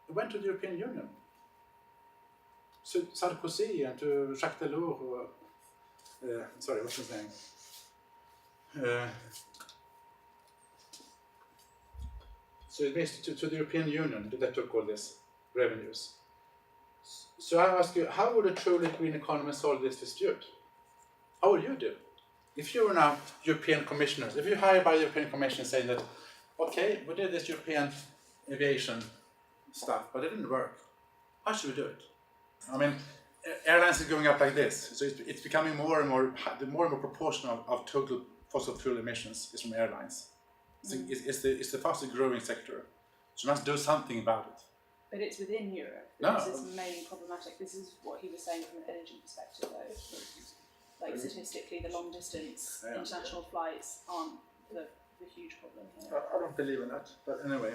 It went to the European Union. So Sarkozy and to Jacques Delors, or, sorry, what's his name? So it means to the European Union that took all these revenues. So I ask you, how would a truly green economy solve this dispute? How would you do? If you were now European commissioners, if you're hired by the European Commission saying that, okay, we did this European aviation stuff, but it didn't work. How should we do it? I mean, airlines are going up like this, so it's becoming more and more proportion of total fossil fuel emissions is from airlines. It's the fastest growing sector, so you must do something about it. But it's within Europe. No. This is mainly problematic. This is what he was saying from an energy perspective, though. Like statistically, the long distance international flights aren't the huge problem here. I don't believe in that, but anyway.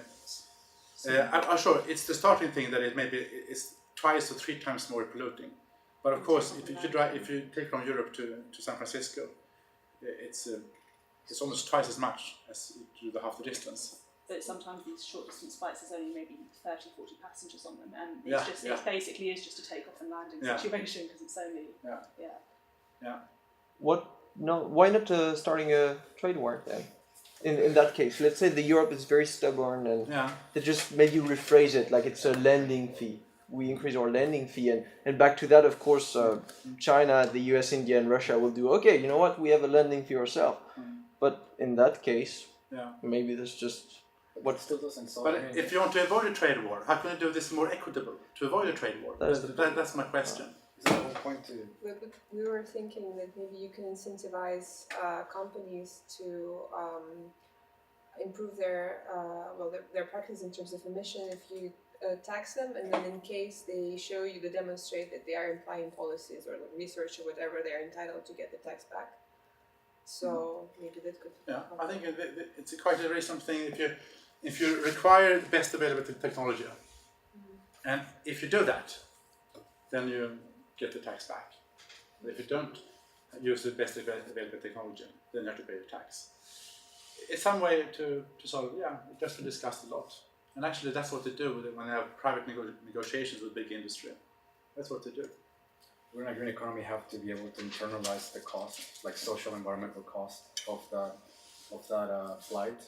I'm sure it's the starting thing that it's twice or 3 times more polluting. But of course, if you take from Europe to San Francisco, it's almost twice as much as you do half the distance. But sometimes these short distance flights, there's only maybe 30, 40 passengers on them, and it basically is just a take-off and landing situation, because it's only Why not starting a trade war then? In that case, let's say Europe is very stubborn and they just maybe rephrase it like it's a lending fee. We increase our lending fee, and back to that, of course, China, the US, India, and Russia will do, okay, you know what, we have a lending fee ourselves. But in that case, maybe there's just... What still doesn't solve But if you want to avoid a trade war, how can you do this more equitable to avoid a trade war? That's my question. Is that one point to... But we were thinking that maybe you can incentivize companies to improve their practice in terms of emission if you tax them, and then in case they show you to demonstrate that they are implying policies or research or whatever, they are entitled to get the tax back. So maybe that could. Yeah, I think it's quite a reasonable thing if you require the best available technology, and if you do that, then you get the tax back. But if you don't use the best available technology, then you have to pay the tax. It's some way to solve it. Yeah, it just been discussed a lot. And actually that's what they do when they have private negotiations with big industry. That's what they do. We in a green economy have to be able to internalize the cost, like social environmental cost of that flight,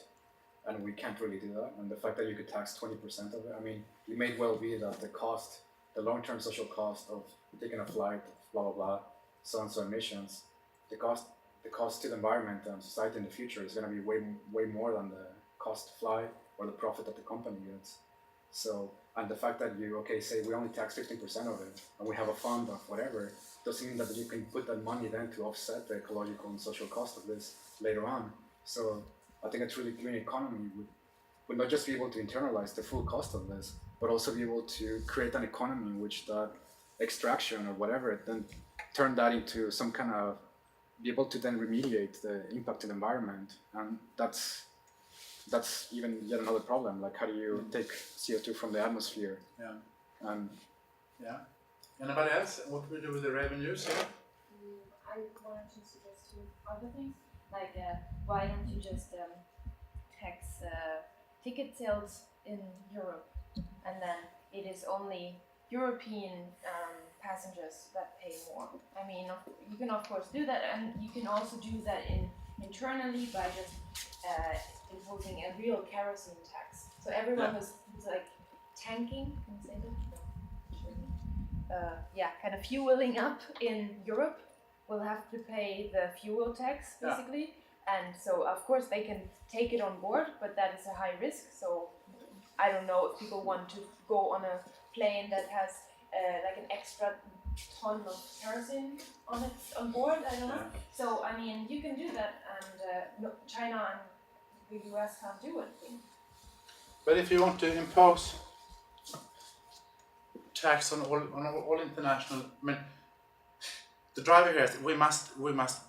and we can't really do that. And the fact that you could tax 20% of it, I mean, it may well be that the cost the long-term social cost of taking a flight, blah blah blah, so and so emissions, the cost to the environment and society in the future is going to be way more than the cost to fly or the profit that the company gets. So, and the fact that you say we only tax 15% of it, and we have a fund of whatever, doesn't mean that you can put that money then to offset the ecological and social cost of this later on. So, I think a truly green economy would not just be able to internalize the full cost of this, but also be able to create an economy in which that extraction or whatever, then turn that into some kind of, be able to then remediate the impact to the environment. And that's even yet another problem. Like, how do you take CO2 from the atmosphere? Yeah. Anybody else? What do we do with the revenues here? I wanted to suggest two other things. Like, why don't you just tax ticket sales in Europe, and then it is only European passengers that pay more. I mean, you can of course do that, and you can also do that internally by just imposing a real kerosene tax. So everyone who's like tanking, can you say that? No. Kind of fueling up in Europe will have to pay the fuel tax basically. And so of course they can take it on board, but that is a high risk. So I don't know if people want to go on a plane that has like an extra ton of kerosene on board. I don't know. So I mean, you can do that, and China and the US can't do anything. But if you want to impose tax on all international, I mean, the driver here is we must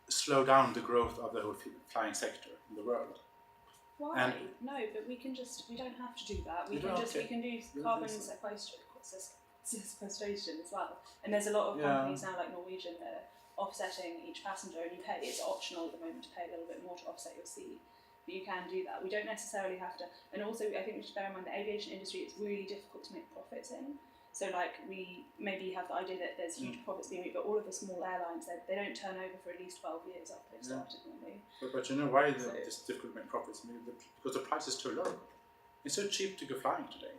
slow down the growth of the whole flying sector in the world. Why? And no, but we don't have to do that. We You can don't just have we to. can do You don't carbon think sequestration as well. And there's a lot of companies now like Norwegian that are offsetting each passenger, and you pay. It's optional at the moment to pay a little bit more to offset your seat, but you can do that. We don't necessarily have to. And also, I think we should bear in mind the aviation industry is really difficult to make profits in. So like we maybe have the idea that there's huge profits being made, but all of the small airlines, they don't turn over for at least 12 years after they've started normally. But you know why it's difficult to make profits? I mean, because the price is too low. It's so cheap to go flying today.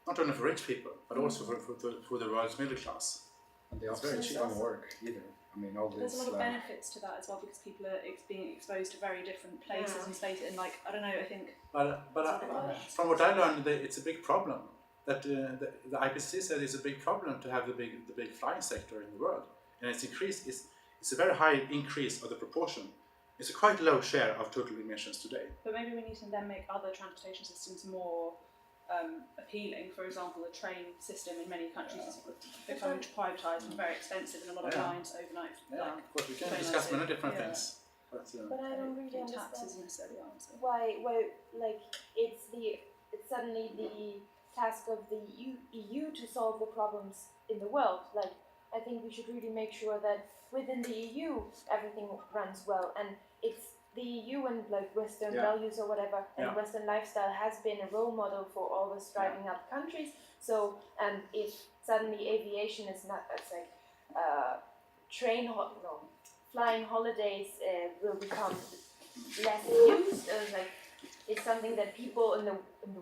Not only for rich people, but also for the world's middle class. And they It's also very just cheap. don't work either. I mean, all There's this. a lot of benefits to that as well, because people are being exposed to very different places and spaces, and like, I don't know, I think... But from what I learned, it's a big problem. That the IPCC said it's a big problem to have the big flying sector in the world, and it's increased. It's a very high increase of the proportion. It's a quite low share of total emissions today. But maybe we need to then make other transportation systems more appealing. For example, the train system in many countries is becoming privatised and very expensive, and a lot of lines overnight. Yeah, of course we can discuss many different things. But I don't really tax understand isn't necessarily the answer. why like it's suddenly the task of the EU to solve the problems in the world. Like, I think we should really make sure that within the EU everything runs well, and it's the EU and like Western values or whatever, and Western lifestyle has been a role model for all the striving up countries. So, and if suddenly aviation is not, it's like flying holidays will become less used, like it's something that people in the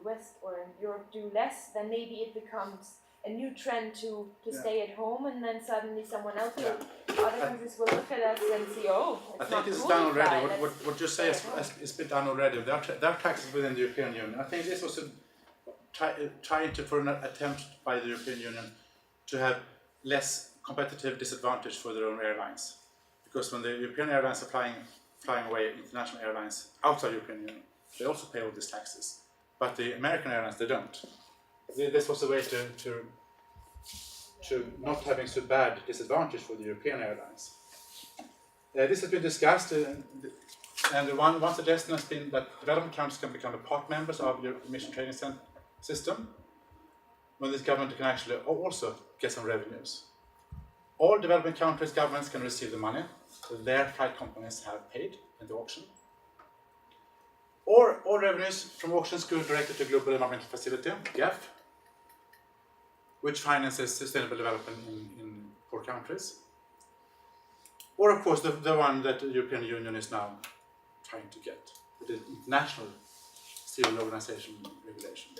West or in Europe do less, then maybe it becomes a new trend to stay at home, and then suddenly someone else other countries will look at us and see, oh, it's I think this is done already. What you say is been done already. There are taxes within the European Union. I think this was an attempt by the European Union to have less competitive disadvantage for their own airlines, because when the European airlines are flying away, international airlines outside the European Union, they also pay all these taxes, but the American airlines, they don't. This was a way to not having so bad disadvantage for the European airlines. This has been discussed, and one suggestion has been that development countries can become part members of the emission trading system, when this government can actually also get some revenues. All developing countries' governments can receive the money that their flight companies have paid in the auction. Or all revenues from auctions go directly to Global Environmental Facility, GEF, which finances sustainable development in poor countries. Or of course the one that the European Union is now trying to get, the International Civil Organization Regulation.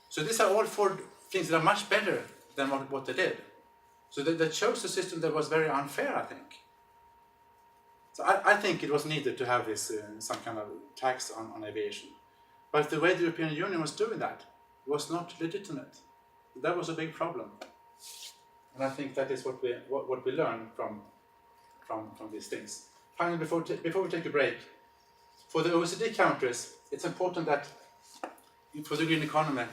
So these are all 4 things that are much better than what they did. So they chose a system that was very unfair, I think. So I think it was needed to have this some kind of tax on aviation. But the way the European Union was doing that was not legitimate. That was a big problem. And I think that is what we learn from these things. Finally, before we take a break, for the OECD countries, it's important that for the green economy,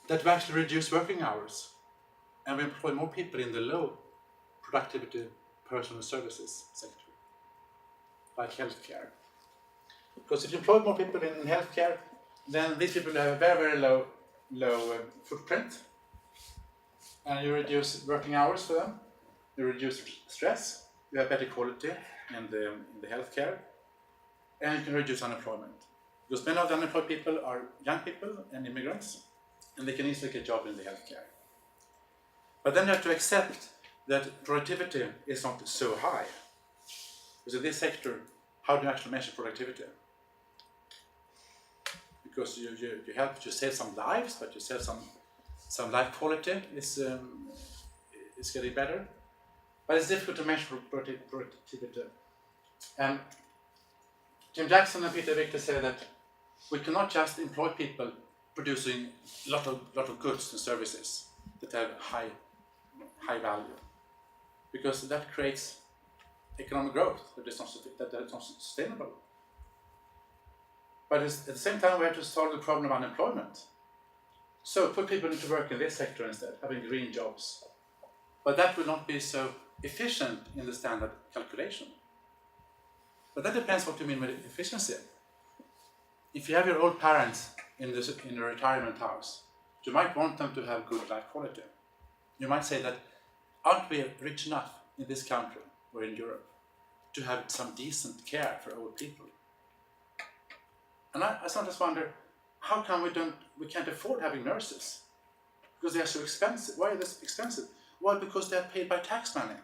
that we actually reduce working hours and we employ more people in the low productivity personal services sector, like healthcare. Because if you employ more people in healthcare, then these people have a very, very low footprint, and you reduce working hours for them, you reduce stress, you have better quality in the healthcare, and you can reduce unemployment. Because many of the unemployed people are young people and immigrants, and they can easily get a job in the healthcare. But then you have to accept that productivity is not so high. Because in this sector, how do you actually measure productivity? Because you help to save some lives, but you save some life quality is getting better. But it's difficult to measure productivity. And Jim Jackson and Peter Victor say that we cannot just employ people producing a lot of goods and services that have high value, because that creates economic growth that is not sustainable. But at the same time, we have to solve the problem of unemployment. So put people into work in this sector instead, having green jobs. But that will not be so efficient in the standard calculation. But that depends what you mean with efficiency. If you have your old parents in a retirement house, you might want them to have good life quality. You might say that, aren't we rich enough in this country or in Europe to have some decent care for old people? And I sometimes wonder, how come we can't afford having nurses? Because they are so expensive. Why are they expensive? Well, because they are paid by tax money.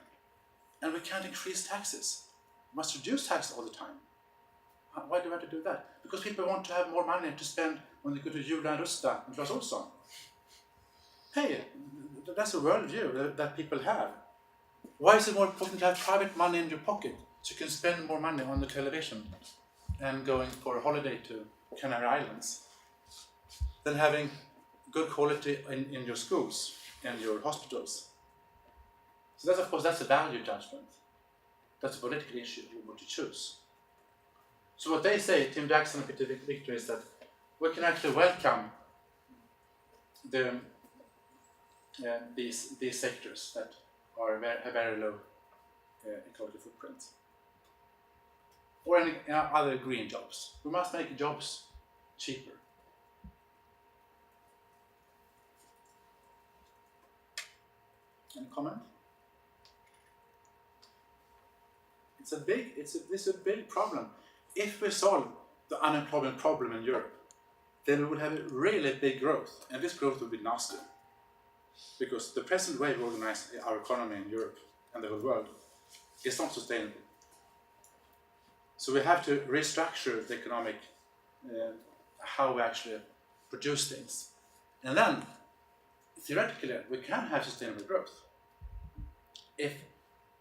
And we can't increase taxes. We must reduce tax all the time. Why do we have to do that? Because people want to have more money to spend when they go to Jula and Rusta and Clas Ohlson. Hey, that's a worldview that people have. Why is it more important to have private money in your pocket so you can spend more money on the television and going for a holiday to Canary Islands than having good quality in your schools and your hospitals? So that's, of course, that's a value judgment. That's a political issue, what you choose. So what they say, Tim Jackson and Peter Victor, is that we can actually welcome these sectors that have very low ecological footprint, or any other green jobs. We must make jobs cheaper. Any comment? This is a big problem. If we solve the unemployment problem in Europe, then we would have a really big growth, and this growth would be nasty. Because the present way we organize our economy in Europe and the whole world is not sustainable. So we have to restructure the economic, how we actually produce things. And then, theoretically, we can have sustainable growth. If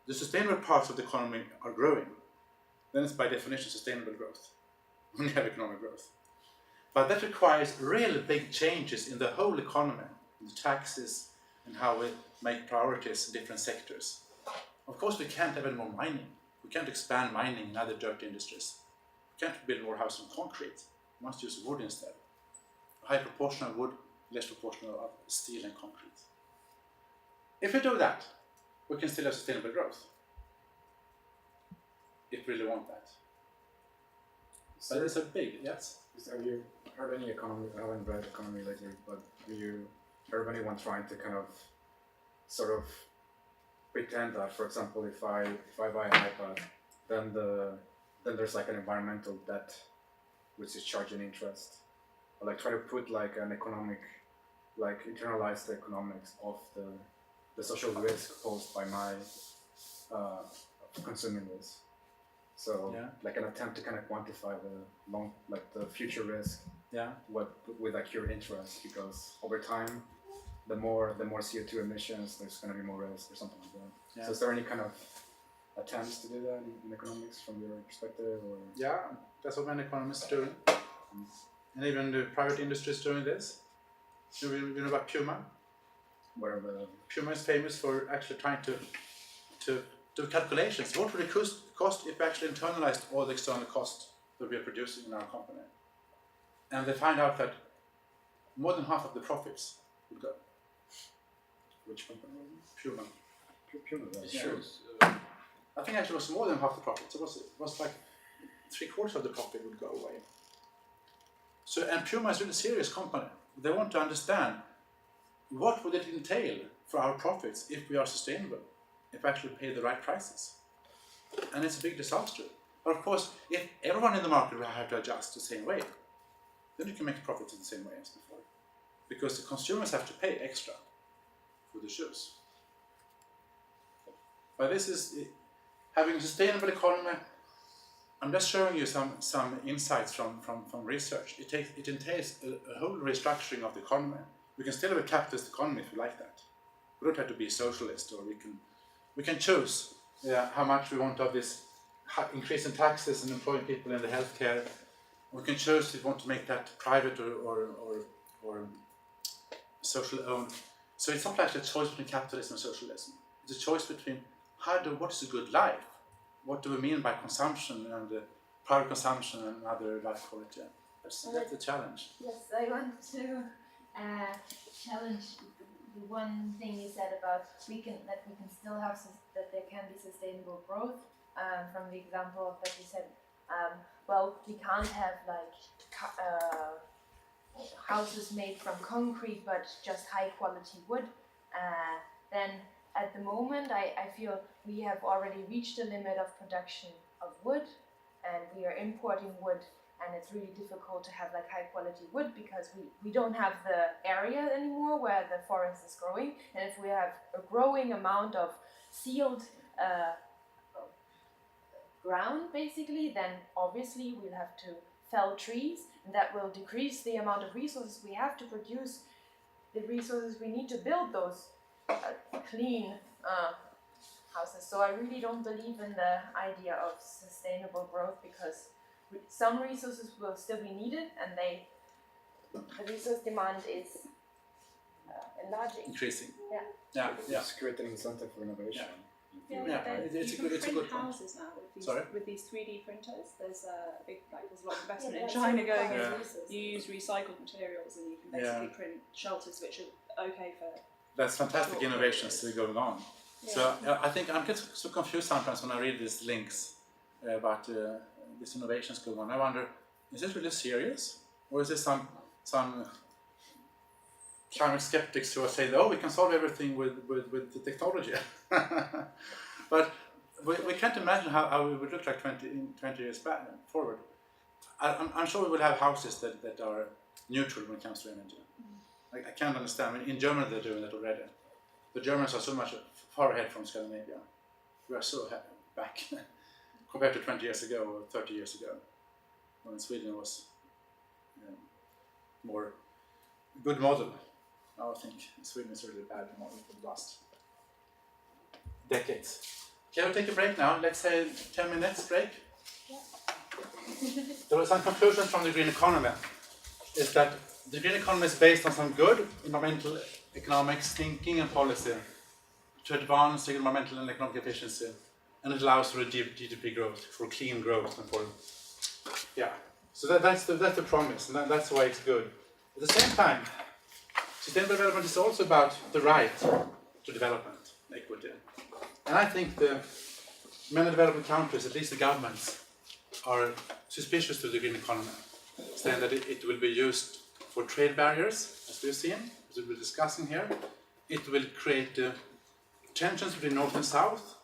the sustainable parts of the economy are growing, then it's by definition sustainable growth. We have economic growth. But that requires really big changes in the whole economy, in the taxes, and how we make priorities in different sectors. Of course, we can't have any more mining. We can't expand mining in other dirty industries. We can't build more houses on concrete. We must use wood instead. A high proportion of wood, less proportion of steel and concrete. If we do that, we can still have sustainable growth. If we really want that. But it's a big, yes? Have you heard any economy? I haven't read economy lately, but have you heard of anyone trying to kind of sort of pretend that, for example, if I buy an iPad, then there's like an environmental debt which is charging interest, or like try to put like an economic, like internalize the economics of the social risk posed by my consuming this. So like an attempt to kind of quantify the future risk. Yeah. With like your interest, because over time the more CO2 emissions, there's going to be more risk or something like that. Yeah. So is there any kind of attempts to do that in economics from your perspective, or? Yeah, that's what many economists are doing. And even the private industry is doing this. You know about Puma? Whatever. Puma is famous for actually trying to do calculations. What would it cost if we actually internalized all the external costs that we are producing in our company? And they find out that more than half of the profits would go. Which company? Puma. Puma. It Yeah. shows. I think actually it was more than half the profits. It was like 3/4 of the profit would go away. So, and Puma is a really serious company. They want to understand what would it entail for our profits if we are sustainable, if we actually pay the right prices. And it's a big disaster. But of course, if everyone in the market will have to adjust the same way, then you can make profits in the same way as before. Because the consumers have to pay extra for the shoes. But this is having a sustainable economy. I'm just showing you some insights from research. It entails a whole restructuring of the economy. We can still have a capitalist economy if we like that. We don't have to be a socialist, or we can choose how much we want of this increase in taxes and employing people in the healthcare. We can choose if we want to make that private or social owned. So it's not actually a choice between capitalism and socialism. It's a choice between what is a good life? What do we mean by consumption and private consumption and other life quality? That's the challenge. Yes, I want to challenge the one thing you said about we can still have that there can be sustainable growth. From the example that you said, well, we can't have like houses made from concrete but just high quality wood. Then at the moment, I feel we have already reached the limit of production of wood, and we are importing wood, and it's really difficult to have like high quality wood because we don't have the area anymore where the forest is growing. And if we have a growing amount of sealed ground basically, then obviously we'll have to fell trees, and that will decrease the amount of resources we have to produce the resources we need to build those clean houses. So I really don't believe in the idea of sustainable growth, because some resources will still be needed, and the resource demand is enlarging. Increasing. Yeah. Yeah. It's create an incentive for innovation. Yeah, It's you a can print good point. houses now with these 3D printers. There's there's a lot of investment in that's China really going fun in. resources. You use recycled materials, and you can basically print shelters which are okay for. That's fantastic innovations going on. Yeah. So I think I'm get so confused sometimes when I read these links about these innovations going on. I wonder, is this really serious, or is this some climate skeptics who are saying, "Oh, we can solve everything with the technology"? But we can't imagine how we would look like 20 years back forward. I'm sure we will have houses that are neutral when it comes to energy. I can't understand. I mean, in Germany they're doing that already. The Germans are so much far ahead from Scandinavia. We are so back compared to 20 years ago or 30 years ago, when Sweden was more good model. Now I think Sweden is really a bad model for the last decades. Can we take a break now? Let's say 10 minutes break. There were some conclusions from the green economy. Is that the green economy is based on some good environmental economics thinking and policy to advance the environmental and economic efficiency, and it allows for a GDP growth, for clean growth, and for So that's the promise, and that's why it's good. At the same time, sustainable development is also about the right to development, equity, and I think many developing countries, at least the governments, are suspicious to the green economy, saying that it will be used for trade barriers, as we've seen, as we've been discussing here. It will create tensions between North and South,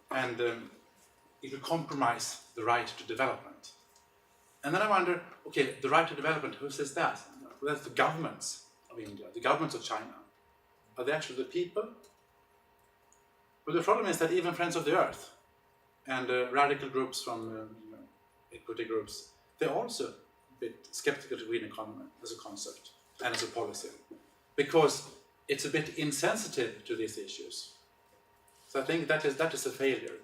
and it will compromise the right to development. And then I wonder, okay, the right to development, who says that? Well, that's the governments of India, the governments of China. Are they actually the people? But the problem is that even Friends of the Earth and radical groups from equity groups, they're also a bit skeptical to green economy as a concept and as a policy. Because it's a bit insensitive to these issues. So I think that is a failure.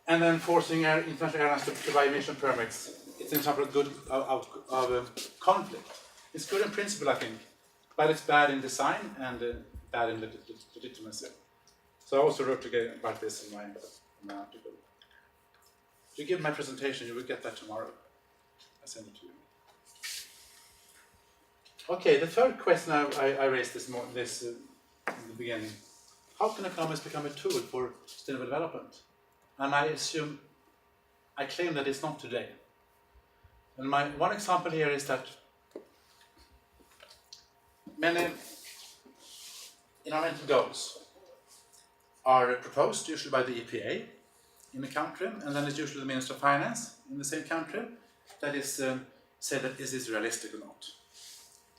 And then forcing international airlines to buy emission permits, it's an example of good of conflict. It's good in principle, I think, but it's bad in design and bad in legitimacy. So I also wrote about this in my article. If you give my presentation, you will get that tomorrow. I send it to you. Okay, the third question I raised in the beginning. How can economics become a tool for sustainable development? And I claim that it's not today. And one example here is that many environmental goals are proposed usually by the EPA in the country, and then it's usually the Minister of Finance in the same country that is said that is this realistic or not.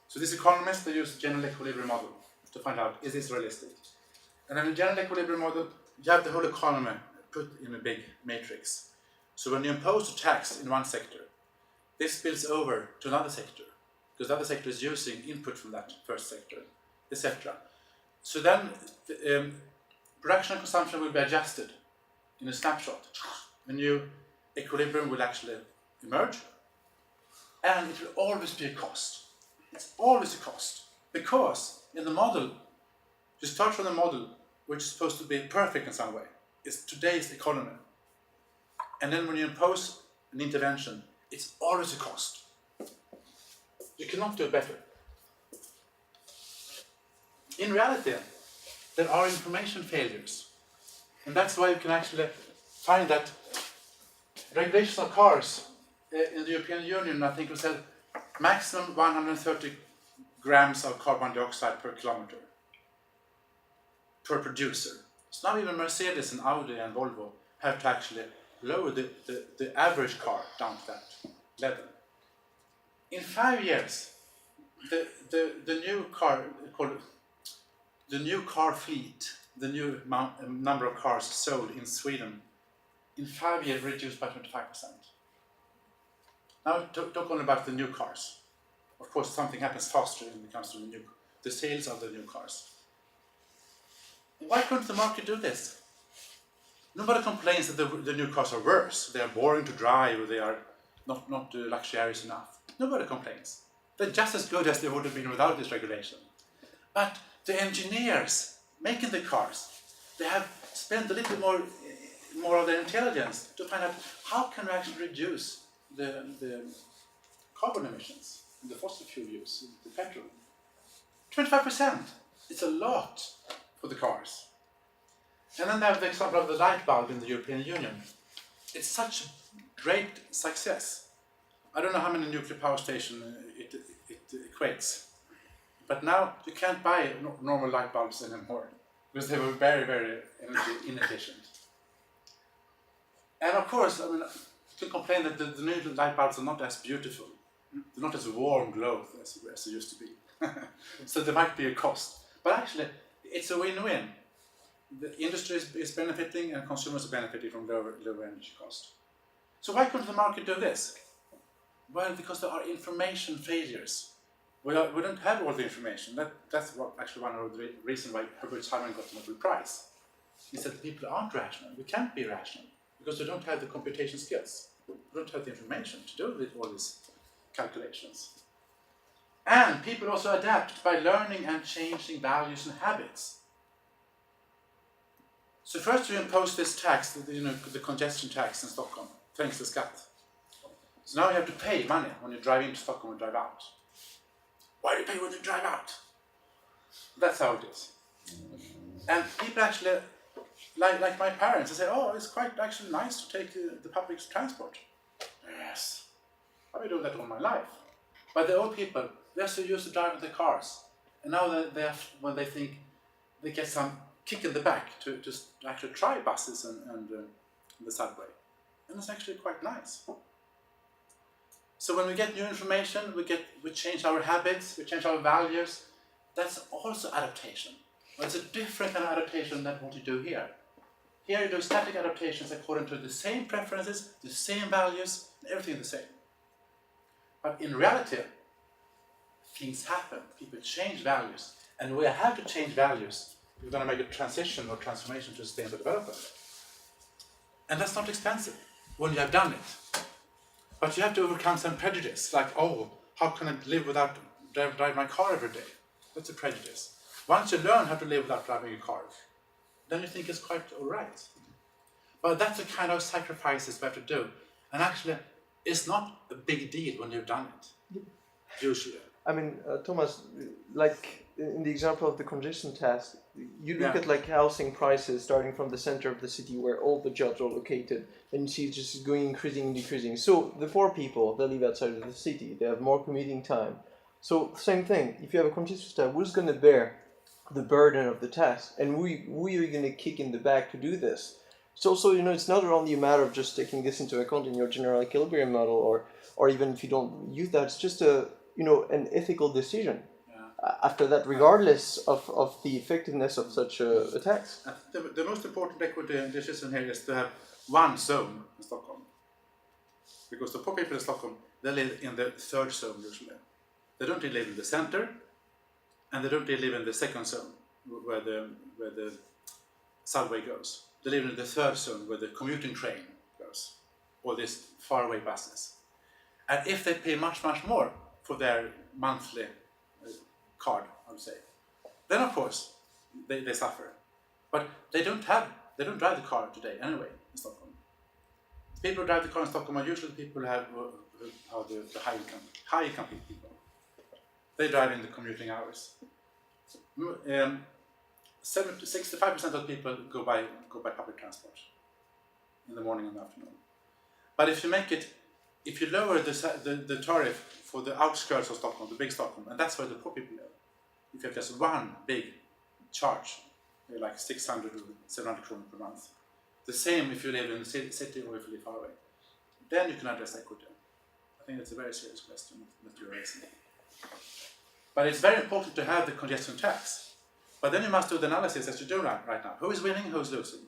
So these economists, they use general equilibrium model to find out is this realistic. And in the general equilibrium model, you have the whole economy put in a big matrix. So when you impose a tax in one sector, this spills over to another sector, because the other sector is using input from that first sector, etc. So then production and consumption will be adjusted in a snapshot. A new equilibrium will actually emerge, and it will always be a cost. It's always a cost, because in the model, you start from the model which is supposed to be perfect in some way. It's today's economy. And then when you impose an intervention, it's always a cost. You cannot do it better. In reality, there are information failures. And that's why you can actually find that regulations of cars in the European Union, I think we said maximum 130 grams of carbon dioxide per kilometer per producer. So now even Mercedes and Audi and Volvo have to actually lower the average car down to that level. In 5 years, the new car fleet, the new number of cars sold in Sweden, in 5 years reduced by 25%. Now talk only about the new cars. Of course, something happens faster when it comes to the sales of the new cars. Why couldn't the market do this? Nobody complains that the new cars are worse. They are boring to drive, or they are not luxurious enough. Nobody complains. They're just as good as they would have been without this regulation. But the engineers making the cars, they have spent a little more of their intelligence to find out how can we actually reduce the carbon emissions, the fossil fuel use, the petrol. 25%. It's a lot for the cars. And then they have the example of the light bulb in the European Union. It's such a great success. I don't know how many nuclear power stations it equates. But now you can't buy normal light bulbs anymore, because they were very, very energy inefficient. And of course, I mean, you can complain that the new light bulbs are not as beautiful. They're not as warm glow as they used to be. So there might be a cost. But actually, it's a win-win. The industry is benefiting and consumers are benefiting from lower energy cost. So why couldn't the market do this? Well, because there are information failures. We don't have all the information. That's actually one of the reasons why Herbert Simon got the Nobel Prize. He said people aren't rational. We can't be rational because we don't have the computation skills. We don't have the information to do all these calculations. And people also adapt by learning and changing values and habits. So first we impose this tax, the congestion tax in Stockholm, trängselskatt. So now you have to pay money when you drive into Stockholm and drive out. Why do you pay when you drive out? That's how it is. And people actually, like my parents, they say, oh, it's quite actually nice to take the public transport. Yes, I've been doing that all my life. But the old people, they're so used to driving their cars. And now when they think they get some kick in the back to actually try buses and the subway. And it's actually quite nice. So when we get new information, we change our habits, we change our values. That's also adaptation. But it's a different kind of adaptation than what you do here. Here you do static adaptations according to the same preferences, the same values, and everything the same. But in reality, things happen. People change values. And we have to change values if we're going to make a transition or transformation to sustainable development. And that's not expensive when you have done it. But you have to overcome some prejudice, like, oh, how can I live without drive my car every day? That's a prejudice. Once you learn how to live without driving a car, then you think it's quite all right. But that's the kind of sacrifices we have to do. And actually, it's not a big deal when you've done it, usually. I mean, Thomas, like in the example of the congestion task, you look at like housing prices starting from the center of the city where all the jobs are located, and you see it just going increasing and decreasing. So the poor people, they live outside of the city, they have more commuting time. So same thing, if you have a congestion task, who's going to bear the burden of the task? And who are you going to kick in the back to do this? It's also, it's not only a matter of just taking this into account in your general equilibrium model, or even if you don't use that, it's just an ethical decision. After that, regardless of the effectiveness of such a tax. The most important equity decision here is to have one zone in Stockholm. Because the poor people in Stockholm, they live in the third zone usually. They don't live in the center, and they don't live in the second zone where the subway goes. They live in the third zone where the commuting train goes, or these faraway buses. And if they pay much, much more for their monthly card, I would say, then of course they suffer. But they don't drive the car today anyway in Stockholm. The people who drive the car in Stockholm are usually people who have the high income people. They drive in the commuting hours. 65% of people go by public transport in the morning and the afternoon. But if you lower the tariff for the outskirts of Stockholm, the big Stockholm, and that's where the poor people live, if you have just one big charge, like 600 or 700 kronor per month, the same if you live in the city or if you live far away, then you can address equity. I think it's a very serious question that you're raising. But it's very important to have the congestion tax. But then you must do the analysis as you do right now. Who is winning, who is losing?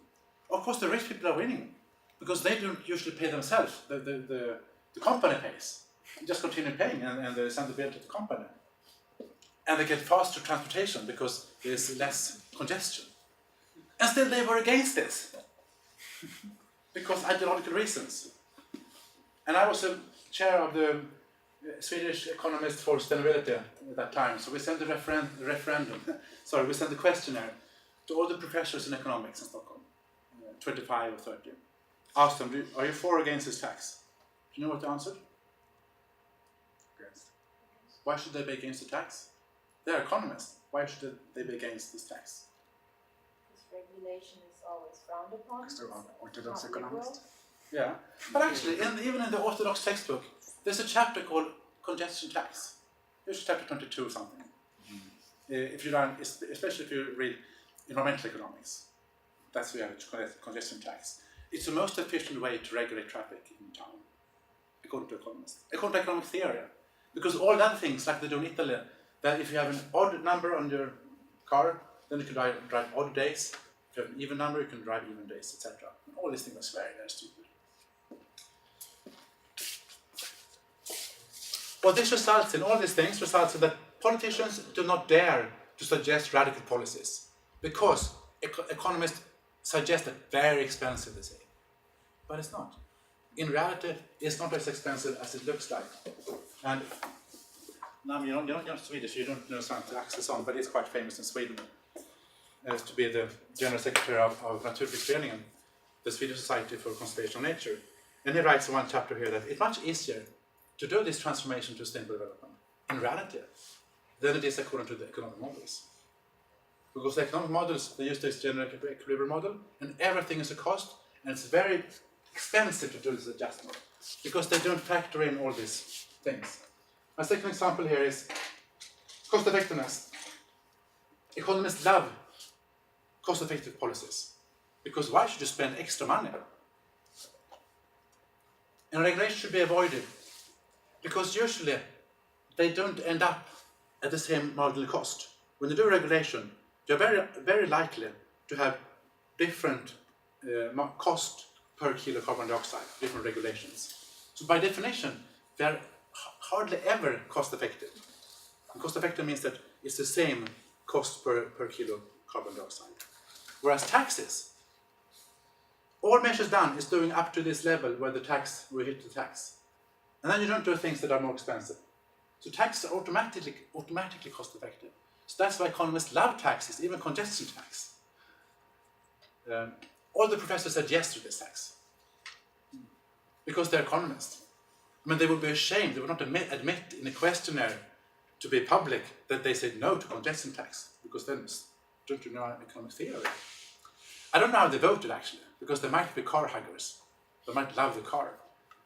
Of course, the rich people are winning because they don't usually pay themselves. The company pays. They just continue paying and they send the bill to the company. And they get faster transportation because there's less congestion. And still they were against this because ideological reasons. And I was a chair of the Swedish economists for sustainability at that time, so we sent a we sent a questionnaire to all the professors in economics in Stockholm, 25 or 30. Asked them, are you for or against this tax? Do you know what they answered? Against. Why should they be against the tax? They're economists. Why should they be against this tax? Because regulation is always frowned upon. Because they're orthodox economists. Yeah, but actually, even in the orthodox textbook, there's a chapter called congestion tax. It's chapter 22 or something. If you learn, especially if you read environmental economics, that's where you have congestion tax. It's the most efficient way to regulate traffic in town, according to economists. According to economic theory. Because all the other things, like they do in Italy, that if you have an odd number on your car, then you can drive odd days. If you have an even number, you can drive even days, etc. All these things are very, very stupid. What this results in, all these things results in that politicians do not dare to suggest radical policies because economists suggest that very expensive, they say. But it's not. In reality, it's not as expensive as it looks like. And now you're not Swedish, you don't know Svante Axelsson, but he's quite famous in Sweden as to be the General Secretary of Naturskyddsföreningen, the Swedish Society for Conservation of Nature. And he writes in one chapter here that it's much easier to do this transformation to sustainable development in reality than it is according to the economic models. Because the economic models, they use this general equilibrium model, and everything is a cost, and it's very expensive to do this adjustment because they don't factor in all these things. My second example here is cost effectiveness. Economists love cost effective policies because why should you spend extra money? And regulation should be avoided because usually they don't end up at the same marginal cost. When you do regulation, you're very, very likely to have different cost per kilo carbon dioxide, different regulations. So by definition, they're hardly ever cost effective. And cost effective means that it's the same cost per kilo carbon dioxide. Whereas taxes, all measures done is doing up to this level where we hit the tax. And then you don't do things that are more expensive. So taxes are automatically cost effective. So that's why economists love taxes, even congestion tax. All the professors said yes to this tax. Because they're economists. I mean, they would be ashamed, they would not admit in a questionnaire to be public that they said no to congestion tax, because then don't you know economic theory? I don't know how they voted actually, because they might be car huggers. They might love the car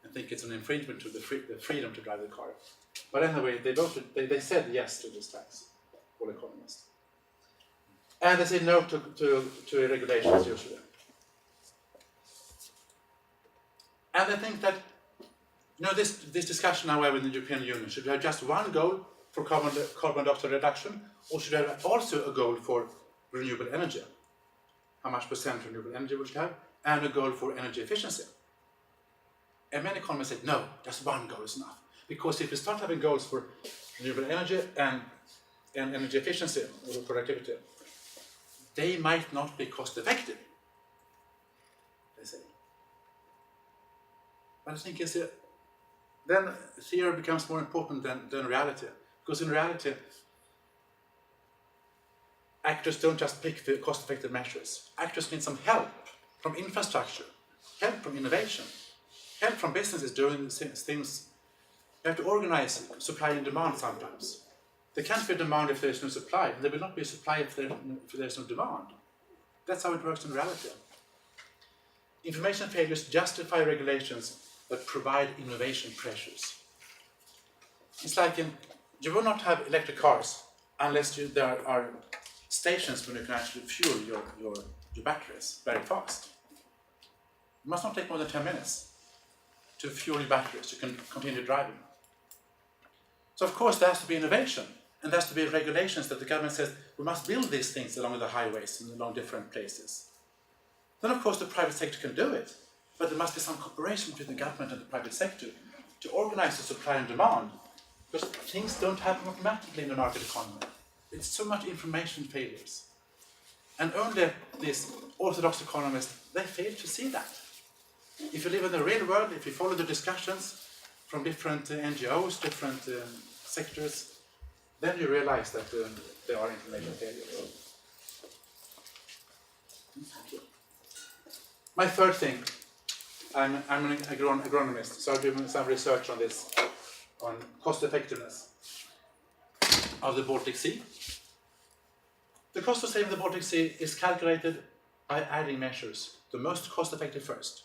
and think it's an infringement to the freedom to drive the car. But anyway, they voted. They said yes to this tax, all economists. And they said no to regulations usually. And I think that this discussion now in the European Union, should we have just one goal for carbon dioxide reduction, or should we have also a goal for renewable energy? How much percent renewable energy we should have, and a goal for energy efficiency. And many economists said no, just one goal is enough. Because if we start having goals for renewable energy and energy efficiency or productivity, they might not be cost effective, they say. But I think then theory becomes more important than reality. Because in reality, actors don't just pick the cost-effective measures. Actors need some help from infrastructure, help from innovation, help from businesses doing things. You have to organize supply and demand sometimes. There can't be a demand if there is no supply, and there will not be a supply if there is no demand. That's how it works in reality. Information failures justify regulations that provide innovation pressures. It's like you will not have electric cars unless there are stations when you can actually fuel your batteries very fast. It must not take more than 10 minutes to fuel your batteries. You can continue driving. So of course there has to be innovation, and there has to be regulations that the government says we must build these things along the highways and along different places. Then of course the private sector can do it, but there must be some cooperation between the government and the private sector to organize the supply and demand, because things don't happen automatically in the market economy. It's so much information failures. And only these orthodox economists, they fail to see that. If you live in the real world, if you follow the discussions from different NGOs, different sectors, then you realize that there are information failures. My third thing, I'm an agronomist, so I'm doing some research on this, on cost effectiveness of the Baltic Sea. The cost of saving the Baltic Sea is calculated by adding measures, the most cost effective first.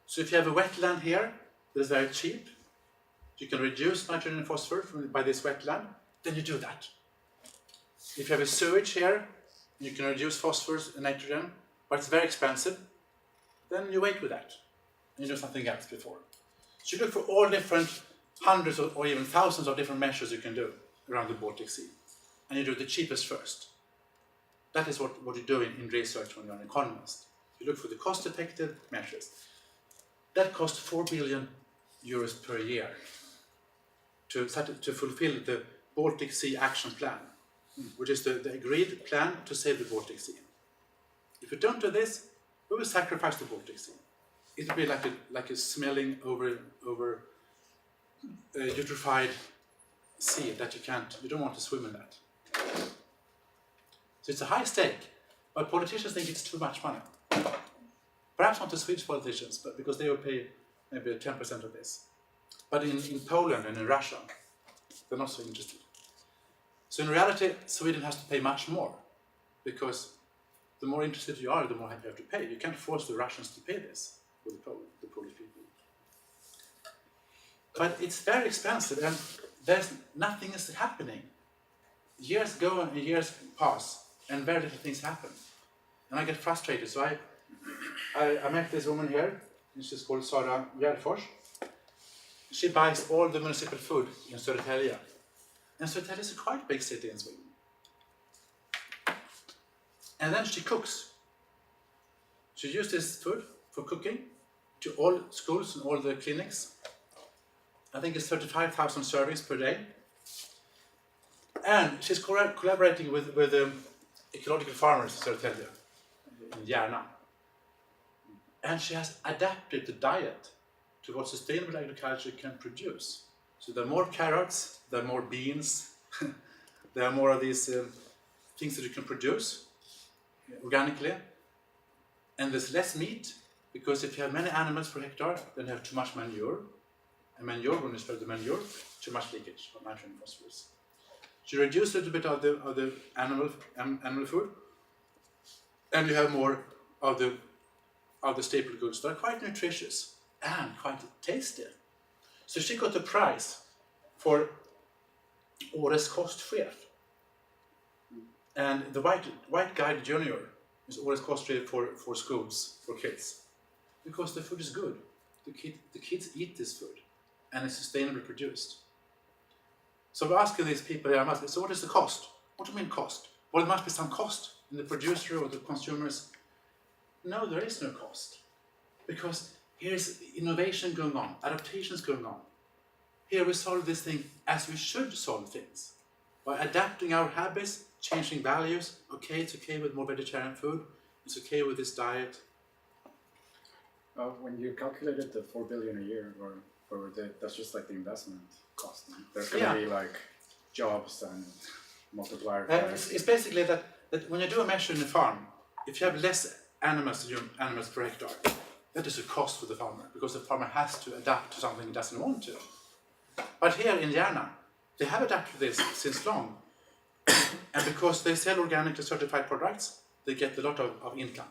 So if you have a wetland here that is very cheap, you can reduce nitrogen and phosphorus by this wetland, then you do that. If you have a sewage here, you can reduce phosphorus and nitrogen, but it's very expensive, then you wait with that, and you do something else before. So you look for all different hundreds or even thousands of different measures you can do around the Baltic Sea, and you do the cheapest first. That is what you do in research when you're an economist. You look for the cost-effective measures. That costs 4 billion euros per year to fulfill the Baltic Sea Action Plan, which is the agreed plan to save the Baltic Sea. If we don't do this, we will sacrifice the Baltic Sea. It will be like a smelling over eutrophied sea that you don't want to swim in that. So it's a high stake, but politicians think it's too much money. Perhaps not the Swedish politicians, but because they will pay maybe 10% of this. But in Poland and in Russia, they're not so interested. So in reality, Sweden has to pay much more, because the more interested you are, the more you have to pay. You can't force the Russians to pay this for the Polish people. But it's very expensive, and nothing is happening. Years go and years pass, and very little things happen. And I get frustrated, so I met this woman here, and she's called Sara Järfors. She buys all the municipal food in Södertälje. And Södertälje is a quite big city in Sweden. And then she cooks. She uses this food for cooking to all schools and all the clinics. I think it's 35,000 servings per day. And she's collaborating with ecological farmers, as I tell you, in Järna. And she has adapted the diet to what sustainable agriculture can produce. So there are more carrots, there are more beans, there are more of these things that you can produce organically. And there's less meat, because if you have many animals per hectare, then you have too much manure. And manure, when you spread the manure, too much leakage of nitrogen and phosphorus. So you reduce a little bit of the animal food, and you have more of the staple goods that are quite nutritious and quite tasty. So she got the prize for Årets kostchef. And the White Guide Junior is Årets kostchef for schools, for kids. Because the food is good. The kids eat this food, and it's sustainably produced. So we're asking these people here, so what is the cost? What do you mean cost? Well, there must be some cost in the producer or the consumers. No, there is no cost. Because here's innovation going on, adaptations going on. Here we solve this thing as we should solve things. By adapting our habits, changing values. Okay, it's okay with more vegetarian food. It's okay with this diet. When you calculated the 4 billion a year, that's just like the investment cost. There's going to be like jobs and multiplier. It's basically that when you do a measure in a farm, if you have less animals per hectare, that is a cost for the farmer, because the farmer has to adapt to something he doesn't want to. But here in Järna, they have adapted this since long. And because they sell organically certified products, they get a lot of income.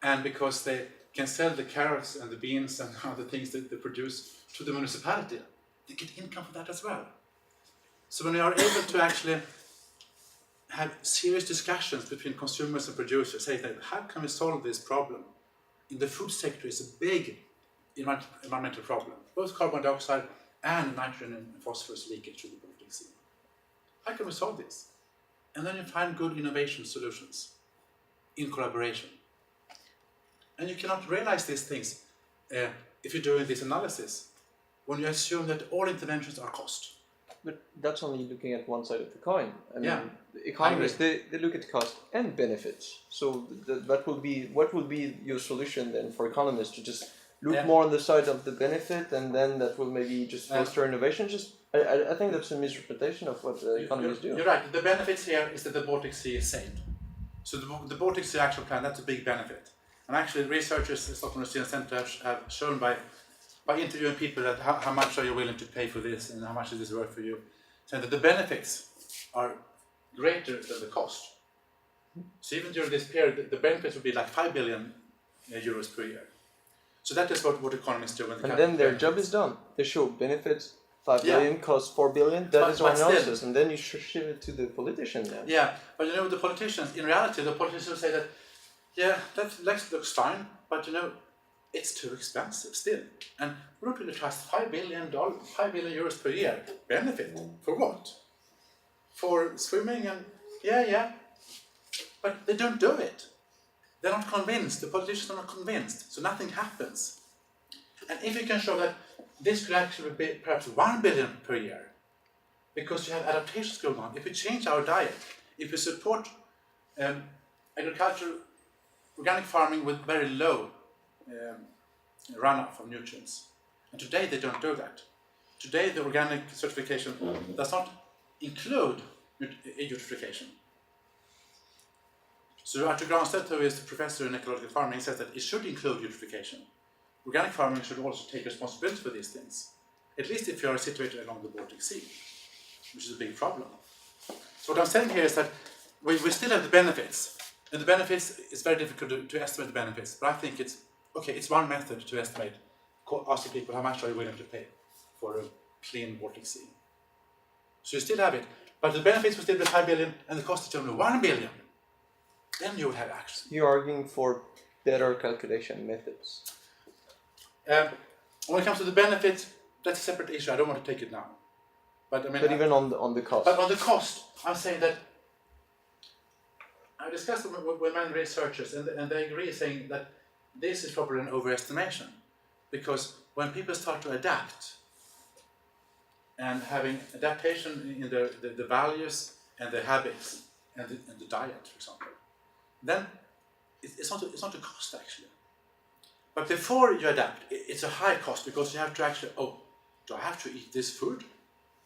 And because they can sell the carrots and the beans and other things that they produce to the municipality, they get income for that as well. So when you are able to actually have serious discussions between consumers and producers, say that how can we solve this problem? In the food sector, it's a big environmental problem, both carbon dioxide and nitrogen and phosphorus leakage to the Baltic Sea. How can we solve this? And then you find good innovation solutions in collaboration. And you cannot realize these things if you're doing this analysis when you assume that all interventions are cost. But that's only looking at one side of the coin. I Yeah, mean, the economists, they look at cost and benefits. So that will be, what will be your solution then for economists, to just look more on the side of the benefit, and then that will maybe just foster innovation? I think that's a misrepresentation of what economists do. You're right. The benefits here is that the Baltic Sea is saved. So the Baltic Sea Action Plan, that's a big benefit. And actually researchers at Stockholm Research Center have shown by interviewing people that how much are you willing to pay for this and how much is this worth for you, saying that the benefits are greater than the cost. So even during this period, the benefits would be like 5 billion euros per year. So that is what economists do. And then their job is done. They show benefits, 5 billion costs 4 billion, that is our analysis, and then you should shift it to the politician then. Yeah, but you know, the politicians, in reality, the politicians say that, yeah, that looks fine, but you know, it's too expensive still. And we don't really trust $5 billion euros per year benefit. For what? For swimming and, yeah. But they don't do it. They're not convinced, the politicians are not convinced, so nothing happens. And if you can show that this could actually be perhaps 1 billion per year, because you have adaptations going on, if we change our diet, if we support agriculture, organic farming with very low runoff of nutrients. And today they don't do that. Today the organic certification does not include eutrophication. So Arthur Granstedt, who is the professor in ecological farming, says that it should include eutrophication. Organic farming should also take responsibility for these things, at least if you are situated along the Baltic Sea, which is a big problem. So what I'm saying here is that we still have the benefits, and the benefits, it's very difficult to estimate the benefits, but I think it's one method to estimate, asking people how much are you willing to pay for a clean Baltic Sea. So you still have it, but the benefits will still be 5 billion and the cost is only 1 billion. Then you would have action. You're arguing for better calculation methods. When it comes to the benefits, that's a separate issue. I don't want to take it now. But I mean, even on the cost. But on the cost, I'm saying that I discussed with many researchers, and they agree, saying that this is probably an overestimation, because when people start to adapt, and having adaptation in the values and the habits and the diet, for example, then it's not a cost actually. But before you adapt, it's a high cost because you have to actually, oh, do I have to eat this food?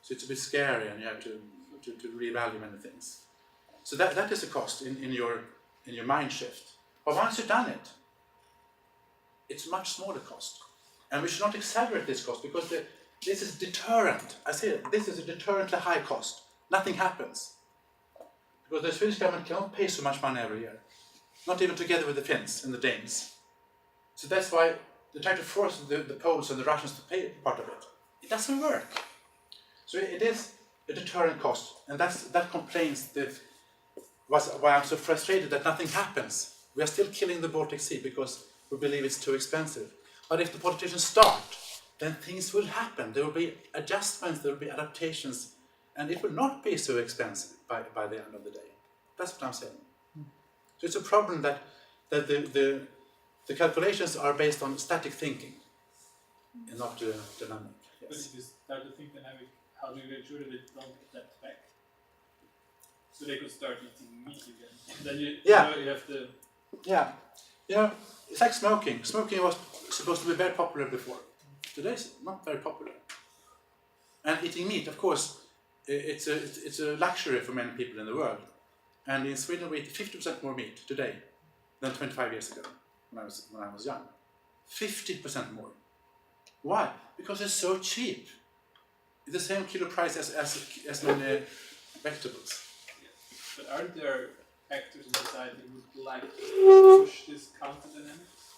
So it's a bit scary and you have to reevaluate many things. So that is a cost in your mind shift. But once you've done it, it's a much smaller cost. And we should not exaggerate this cost because this is deterrent. I say it, this is a deterrently high cost. Nothing happens. Because the Swedish government cannot pay so much money every year. Not even together with the Finns and the Danes. So that's why they try to force the Poles and the Russians to pay part of it. It doesn't work. So it is a deterrent cost. And that complains why I'm so frustrated that nothing happens. We are still killing the Baltic Sea because we believe it's too expensive. But if the politicians start, then things will happen. There will be adjustments, there will be adaptations, and it will not be so expensive by the end of the day. That's what I'm saying. So it's a problem that the calculations are based on static thinking and not dynamic. Yes. But if you start to think dynamic, how do you make sure that they don't adapt back? So they could start eating meat again. Then you have to... Yeah. You know, it's like smoking. Smoking was supposed to be very popular before. Today it's not very popular. And eating meat, of course, it's a luxury for many people in the world. And in Sweden we eat 50% more meat today than 25 years ago when I was young. 50% more. Why? Because it's so cheap. It's the same kilo price as many vegetables. But aren't there actors in society who would like to push this counter dynamics?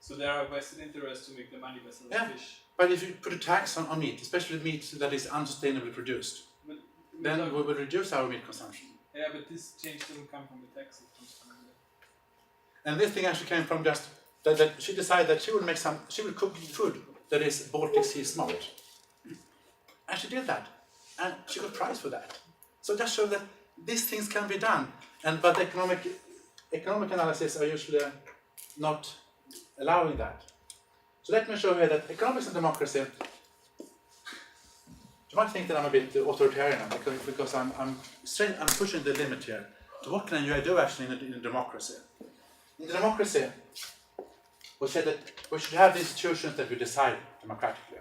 So there are vested interests to make the money vessel fish. But if you put a tax on meat, especially meat that is unsustainably produced, then we will reduce our meat consumption. Yeah, but this change doesn't come from the tax, it comes from the... And this thing actually came from just that she decided that she would cook food that is Baltic Sea smart. And she did that. And she got prize for that. So just show that these things can be done. But economic analysis are usually not allowing that. So let me show here that economics and democracy, you might think that I'm a bit authoritarian because I'm pushing the limit here. So what can I do actually in a democracy? In the democracy, we say that we should have the institutions that we decide democratically.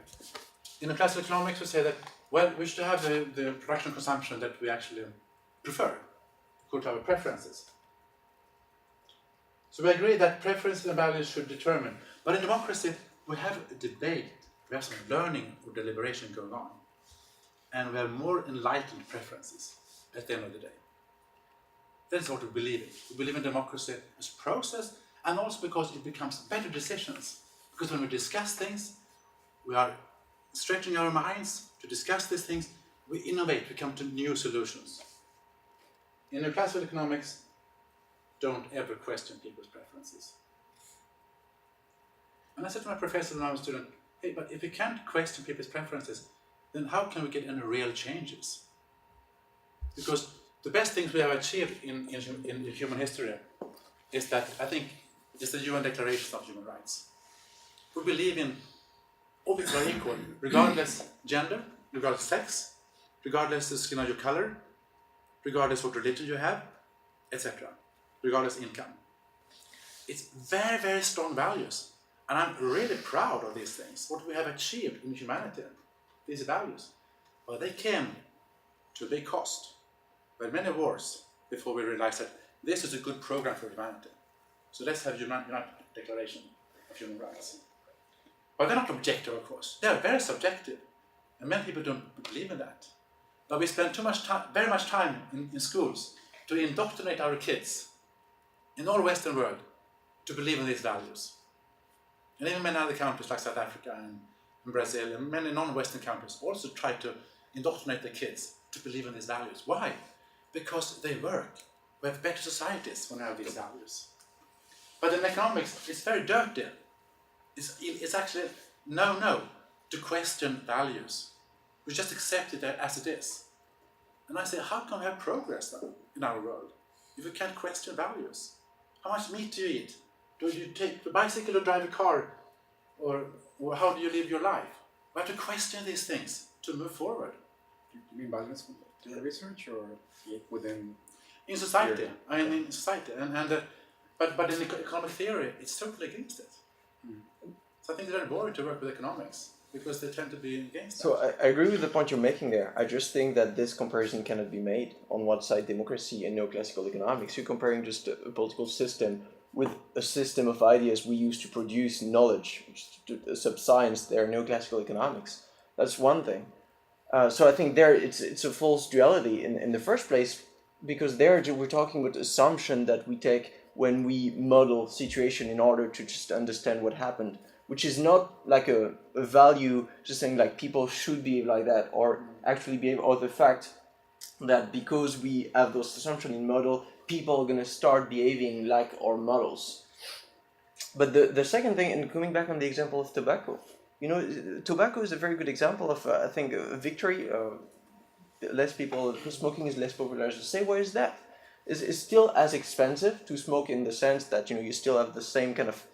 In the classical economics, we say that, well, we should have the production consumption that we actually prefer, according to our preferences. So we agree that preferences and values should determine. But in democracy, we have a debate, we have some learning or deliberation going on. And we have more enlightened preferences at the end of the day. That's what we believe in. We believe in democracy as a process, and also because it becomes better decisions. Because when we discuss things, we are stretching our minds to discuss these things, we innovate, we come to new solutions. In classical economics, don't ever question people's preferences. And I said to my professor when I was a student, hey, but if we can't question people's preferences, then how can we get any real changes? Because the best things we have achieved in human history is that, I think, is the UN Declaration of Human Rights. We believe in all people are equal, regardless gender, regardless sex, regardless the skin of your color, regardless what religion you have, etc., regardless income. It's very, very strong values. And I'm really proud of these things, what we have achieved in humanity, these values. But they came to a big cost. We had many wars before we realized that this is a good program for humanity. So let's have United Declaration of Human Rights. But they're not objective, of course. They are very subjective. And many people don't believe in that. But we spend very much time in schools to indoctrinate our kids in all Western world to believe in these values. And even many other countries like South Africa and Brazil and many non-Western countries also try to indoctrinate their kids to believe in these values. Why? Because they work. We have better societies when we have these values. But in economics, it's very dirty. It's actually no to question values. We just accept it as it is. And I say, how can we have progress then in our world if we can't question values? How much meat do you eat? Do you take the bicycle or drive a car? Or how do you live your life? We have to question these things to move forward. Do you mean balance with the research or within? In society, I mean in society, but in economic theory, it's totally against it. So I think it's very boring to work with economics because they tend to be against So I agree with the point you're making there. I just think that this comparison cannot be made on one side democracy and neoclassical economics. You're comparing just a political system with a system of ideas we use to produce knowledge, a sub-science there, neoclassical economics. That's one thing. So I think there it's a false duality in the first place, because there we're talking about the assumption that we take when we model situation in order to just understand what happened, which is not like a value, just saying like people should behave like that, or actually behave, or the fact that because we have those assumptions in model, people are going to start behaving like our models. But the second thing, and coming back on the example of tobacco, you know, tobacco is a very good example of, I think, a victory. Less people, smoking is less popular, as you say. Why is that? It's still as expensive to smoke in the sense that, you know, you still have the same kind of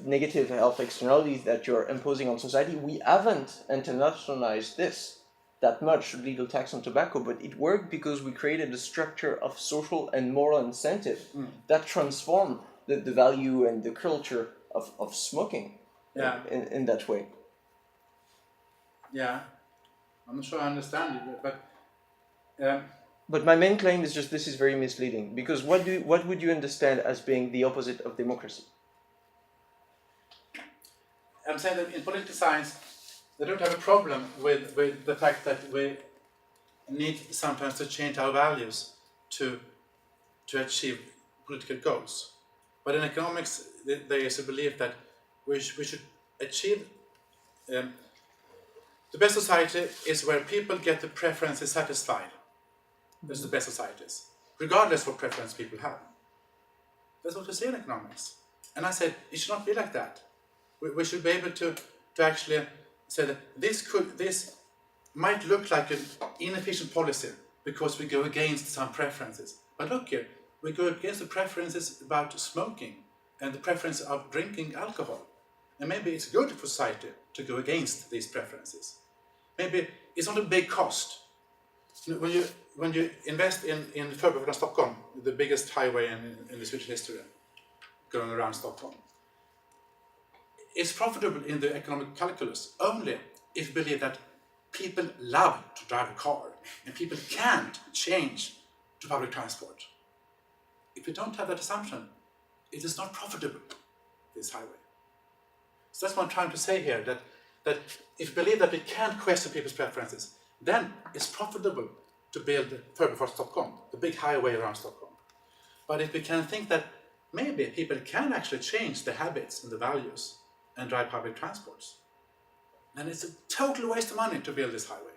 negative health externalities that you're imposing on society. We haven't internationalized this that much, legal tax on tobacco, but it worked because we created a structure of social and moral incentive that transformed the value and the culture of smoking in that way. Yeah, I'm not sure I understand you, but But my main claim is just this is very misleading, because what would you understand as being the opposite of democracy? I'm saying that in political science, they don't have a problem with the fact that we need sometimes to change our values to achieve political goals. But in economics, there is a belief that we should achieve the best society is where people get the preferences satisfied. That's the best societies, regardless of what preference people have. That's what we say in economics. And I said, it should not be like that. We should be able to actually say that this might look like an inefficient policy because we go against some preferences. But look here, we go against the preferences about smoking and the preference of drinking alcohol. And maybe it's good for society to go against these preferences. Maybe it's not a big cost. When you invest in Förbifart Stockholm, the biggest highway in the Swedish history, going around Stockholm, it's profitable in the economic calculus only if you believe that people love to drive a car and people can't change to public transport. If we don't have that assumption, it is not profitable, this highway. So that's what I'm trying to say here, that if you believe that we can't question people's preferences, then it's profitable to build Förbifart Stockholm, the big highway around Stockholm. But if we can think that maybe people can actually change the habits and the values and drive public transports, then it's a total waste of money to build this highway.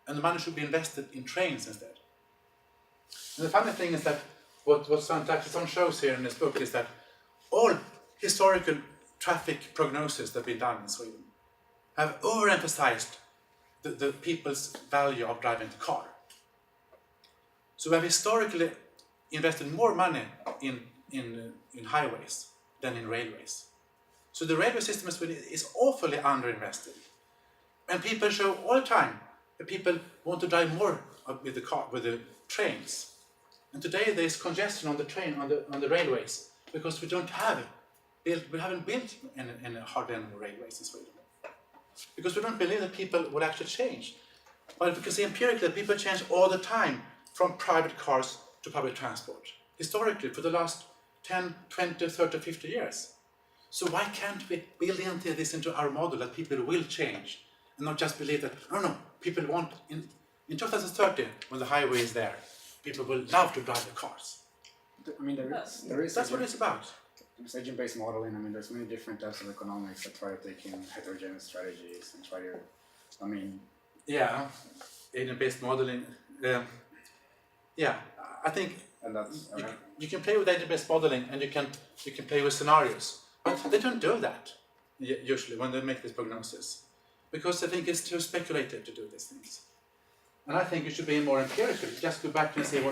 And the money should be invested in trains instead. And the funny thing is that what Svante Axelsson shows here in his book is that all historical traffic prognosis that have been done in Sweden have overemphasized the people's value of driving the car. So we have historically invested more money in highways than in railways. So the railway system in Sweden is awfully underinvested. And people show all the time that people want to drive more with the trains. And today there is congestion on the train, on the railways, because we haven't built hardly any railways in Sweden. Because we don't believe that people will actually change. But we can see empirically that people change all the time from private cars to public transport. Historically, for the last 10, 20, 30, 50 years. So why can't we build this into our model that people will change and not just believe that, no, people want, in 2030, when the highway is there, people will love to drive the cars. I mean, there is That's what it's about. There's agent-based modeling. I mean, there's many different types of economics that try to take in heterogeneous strategies and try to, I mean... Yeah, agent-based modeling. I think and that's, you can play with agent-based modeling and you can play with scenarios. But they don't do that, usually, when they make this prognosis. Because they think it's too speculative to do these things. And I think it should be more empirical. Just go back and say,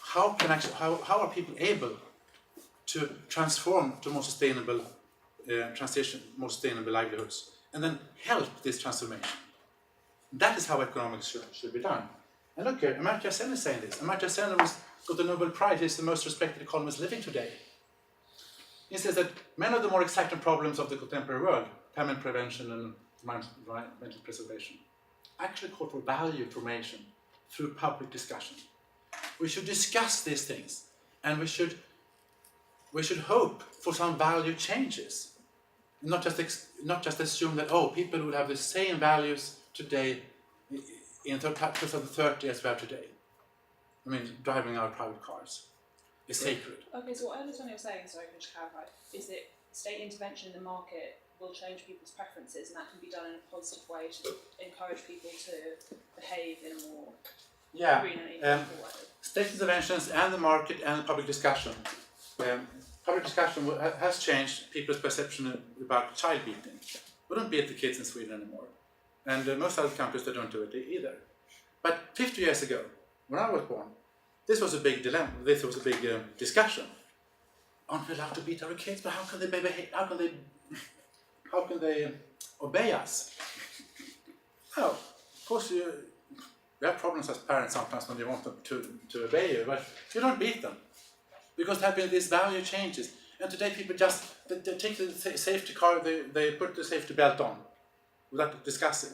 how are people able to transform to more sustainable transition, more sustainable livelihoods, and then help this transformation. That is how economics should be done. And look here, Amartya Sen is saying this. Amartya Sen got the Nobel Prize. He's the most respected economist living today. He says that many of the more exciting problems of the contemporary world, famine prevention and environmental preservation, actually call for value formation through public discussion. We should discuss these things, and we should hope for some value changes. Not just assume that people will have the same values today in 2030 as we have today. I mean, driving our private cars is sacred. Okay, so what I understand you're saying, so I can just clarify, is that state intervention in the market will change people's preferences, and that can be done in a positive way to encourage people to behave in a more green and equitable way. State interventions and the market and public discussion. Public discussion has changed people's perception about child beating. We don't beat the kids in Sweden anymore. And most other countries, they don't do it either. But 50 years ago, when I was born, this was a big dilemma, this was a big discussion. Aren't we allowed to beat our kids? But how can they behave? How can they obey us? Well, of course we have problems as parents sometimes when you want them to obey you, but you don't beat them. Because there have been these value changes. And today people just they take the safety car, they put the safety belt on without discussing.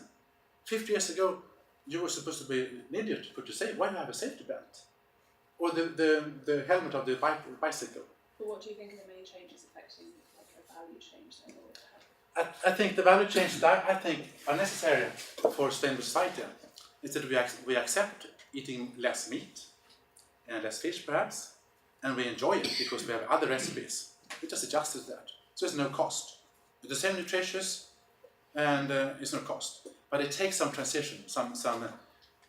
50 years ago, you were supposed to be an idiot to put why do you have a safety belt? Or the helmet of the bicycle. But what do you think are the main changes affecting like a value change then? I think the value changes that I think are necessary for a sustainable society is that we accept eating less meat and less fish perhaps, and we enjoy it because we have other recipes. We just adjusted that. So it's no cost. It's the same nutritious and it's no cost. But it takes some transition, some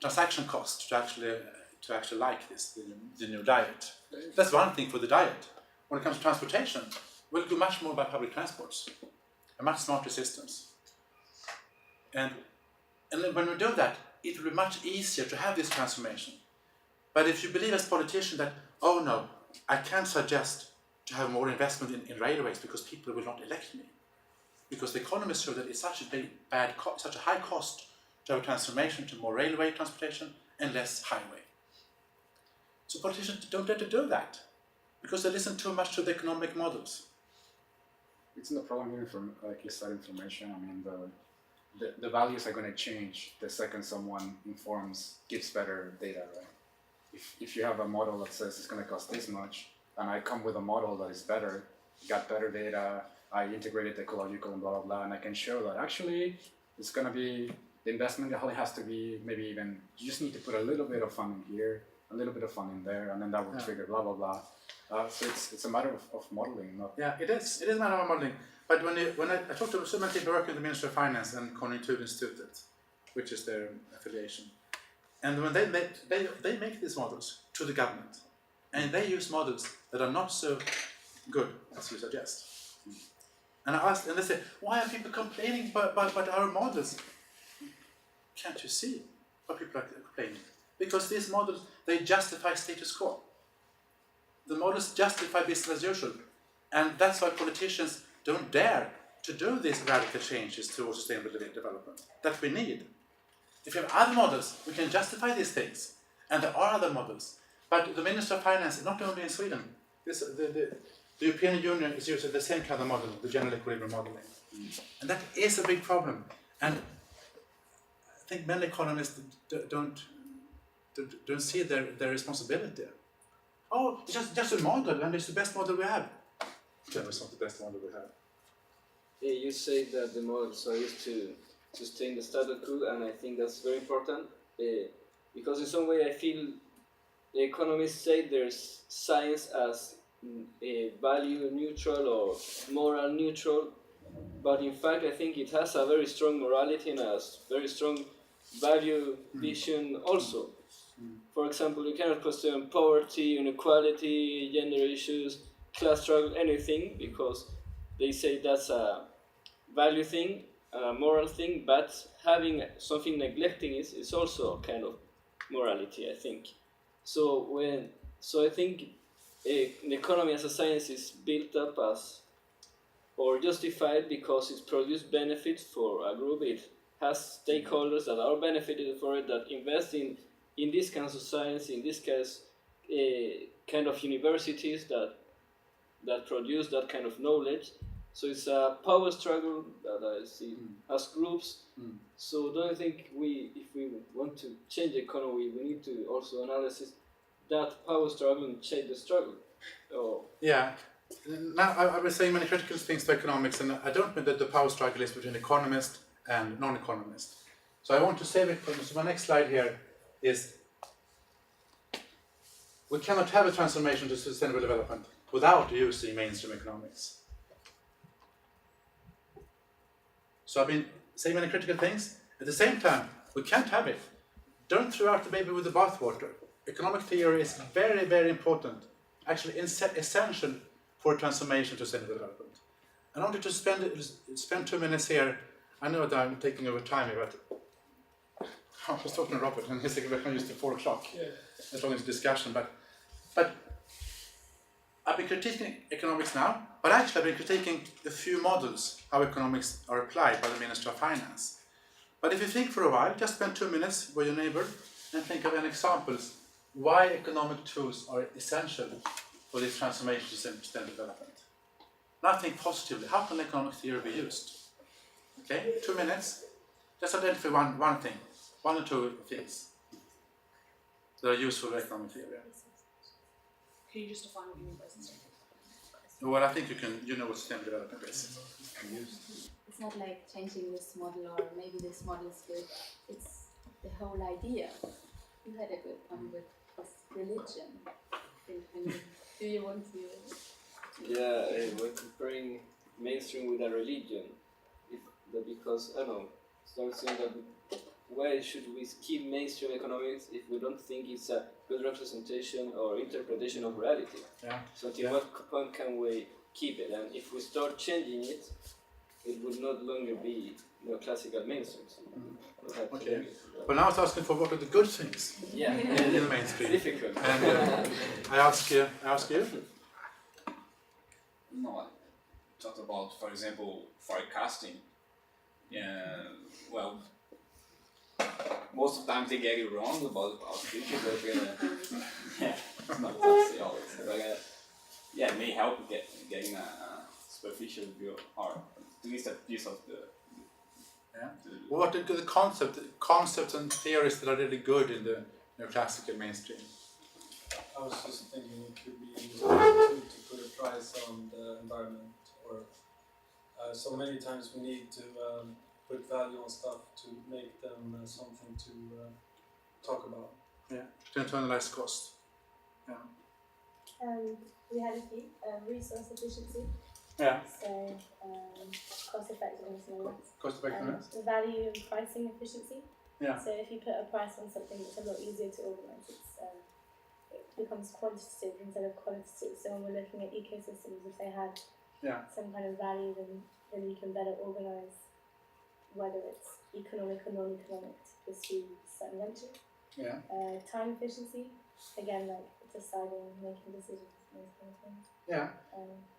transaction cost to actually like this, the new diet. That's one thing for the diet. When it comes to transportation, we'll do much more by public transports and much smarter systems. And then when we do that, it will be much easier to have this transformation. But if you believe as a politician that, oh no, I can't suggest to have more investment in railways because people will not elect me. Because the economists show that it's such such a high cost to have a transformation to more railway transportation and less highway. So politicians don't dare to do that because they listen too much to the economic models. It's not a problem here from, like you said, information. I mean, the values are going to change the second someone gives better data, right? If you have a model that says it's going to cost this much, and I come with a model that is better, got better data, I integrated ecological and blah, blah, blah, and I can show that actually it's going to be, the investment only has to be maybe even, you just need to put a little bit of funding here, a little bit of funding there, and then that will trigger blah, blah, blah. So it's a matter of modeling. Not it is a matter of modeling. But when I talked to so many people working in the Ministry of Finance and Konjunkturinstitutet, which is their affiliation, and when they make these models to the government, and they use models that are not so good as you suggest. And I asked, and they say, why are people complaining about our models? Can't you see why people are complaining? Because these models, they justify status quo. The models justify business as usual. And that's why politicians don't dare to do these radical changes towards sustainable development that we need. If you have other models, we can justify these things. And there are other models. But the Minister of Finance, not only in Sweden, the European Union is using the same kind of model, the general equilibrium modeling. And that is a big problem. And I think many economists don't see their responsibility. Oh, it's just a model, and it's the best model we have. No, it's not the best model we have. Yeah, you say that the models are used to sustain the status quo, and I think that's very important. Because in some way I feel the economists say there's science as value neutral or moral neutral, but in fact I think it has a very strong morality and a very strong value vision also. For example, you cannot question poverty, inequality, gender issues, class struggle, anything, because they say that's a value thing, a moral thing, but having something neglecting is also a kind of morality, I think. So I think the economy as a science is built up as or justified because it produces benefits for a group. It has stakeholders that are benefited for it, that invest in this kind of science, in this case, kind of universities that produce that kind of knowledge. So it's a power struggle that I see as groups. So don't you think if we want to change the economy, we need to also analyze that power struggle and change the struggle? Yeah. Now, I was saying many critical things to economics, and I don't mean that the power struggle is between economists and non-economists. So I want to save it for so my next slide here is we cannot have a transformation to sustainable development without using mainstream economics. So I've been saying many critical things. At the same time, we can't have it. Don't throw out the baby with the bathwater. Economic theory is very, very important, actually essential for transformation to sustainable development. I wanted to spend 2 minutes here. I know that I'm taking over time here, but I was talking to Robert, and he said we can use the 4 o'clock. As long as discussion, but I've been critiquing economics now, but actually I've been critiquing a few models, how economics are applied by the Ministry of Finance. But if you think for a while, just spend 2 minutes with your neighbor and think of any examples why economic tools are essential for this transformation to sustainable development. Now think positively, how can economic theory be used? Okay, 2 minutes, just identify one thing, 1 or 2 things that are useful for economic theory. Can you just define what you mean by sustainable? Well, I think you know what sustainable development is. It's not like changing this model or maybe this model is good. It's the whole idea. You had a good one with religion. Do you want to? Yeah, we're comparing mainstream with a religion. Because I don't know, start saying that why should we keep mainstream economics if we don't think it's a good representation or interpretation of reality? Yeah. So at what point can we keep it? And if we start changing it, it would not longer be classical mainstream. Okay. Well, now it's asking for what are the good things in the mainstream. It's difficult. And I ask you. No, I talked about, for example, forecasting. Well, most of the time they get it wrong about our future, but it's not say always. But it may help getting a superficial view, or at least a piece of the. What are the concepts and theories that are really good in the classical mainstream? I was just thinking it could be useful to put a price on the environment, or so many times we need to put value on stuff to make them something to talk about. Yeah, to internalize cost. Yeah. We had a few resource efficiency. Yeah. So cost effectiveness and all that. Cost effectiveness. The value and pricing efficiency. Yeah. So if you put a price on something, it's a lot easier to organise. It becomes quantitative instead of qualitative. So when we're looking at ecosystems, if they had some kind of value, then you can better organise whether it's economic or non-economic to pursue certain ventures. Yeah. Time efficiency, again, like deciding, making decisions, those kind of things. Yeah.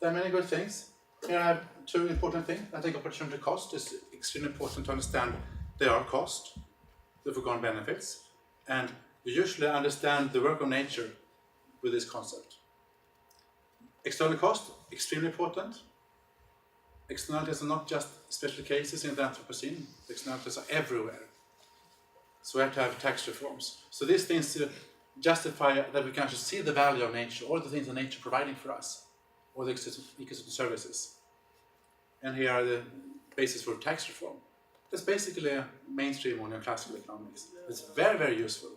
There are many good things. Here I have 2 important things. I think opportunity cost is extremely important to understand. There are costs, the foregone benefits, and you usually understand the work of nature with this concept. External cost, extremely important. Externalities are not just special cases in the Anthropocene. Externalities are everywhere. So we have to have tax reforms. So these things justify that we can actually see the value of nature, all the things that nature providing for us, all the ecosystem services. And here are the basis for tax reform. That's basically a mainstream on classical economics. It's very, very useful.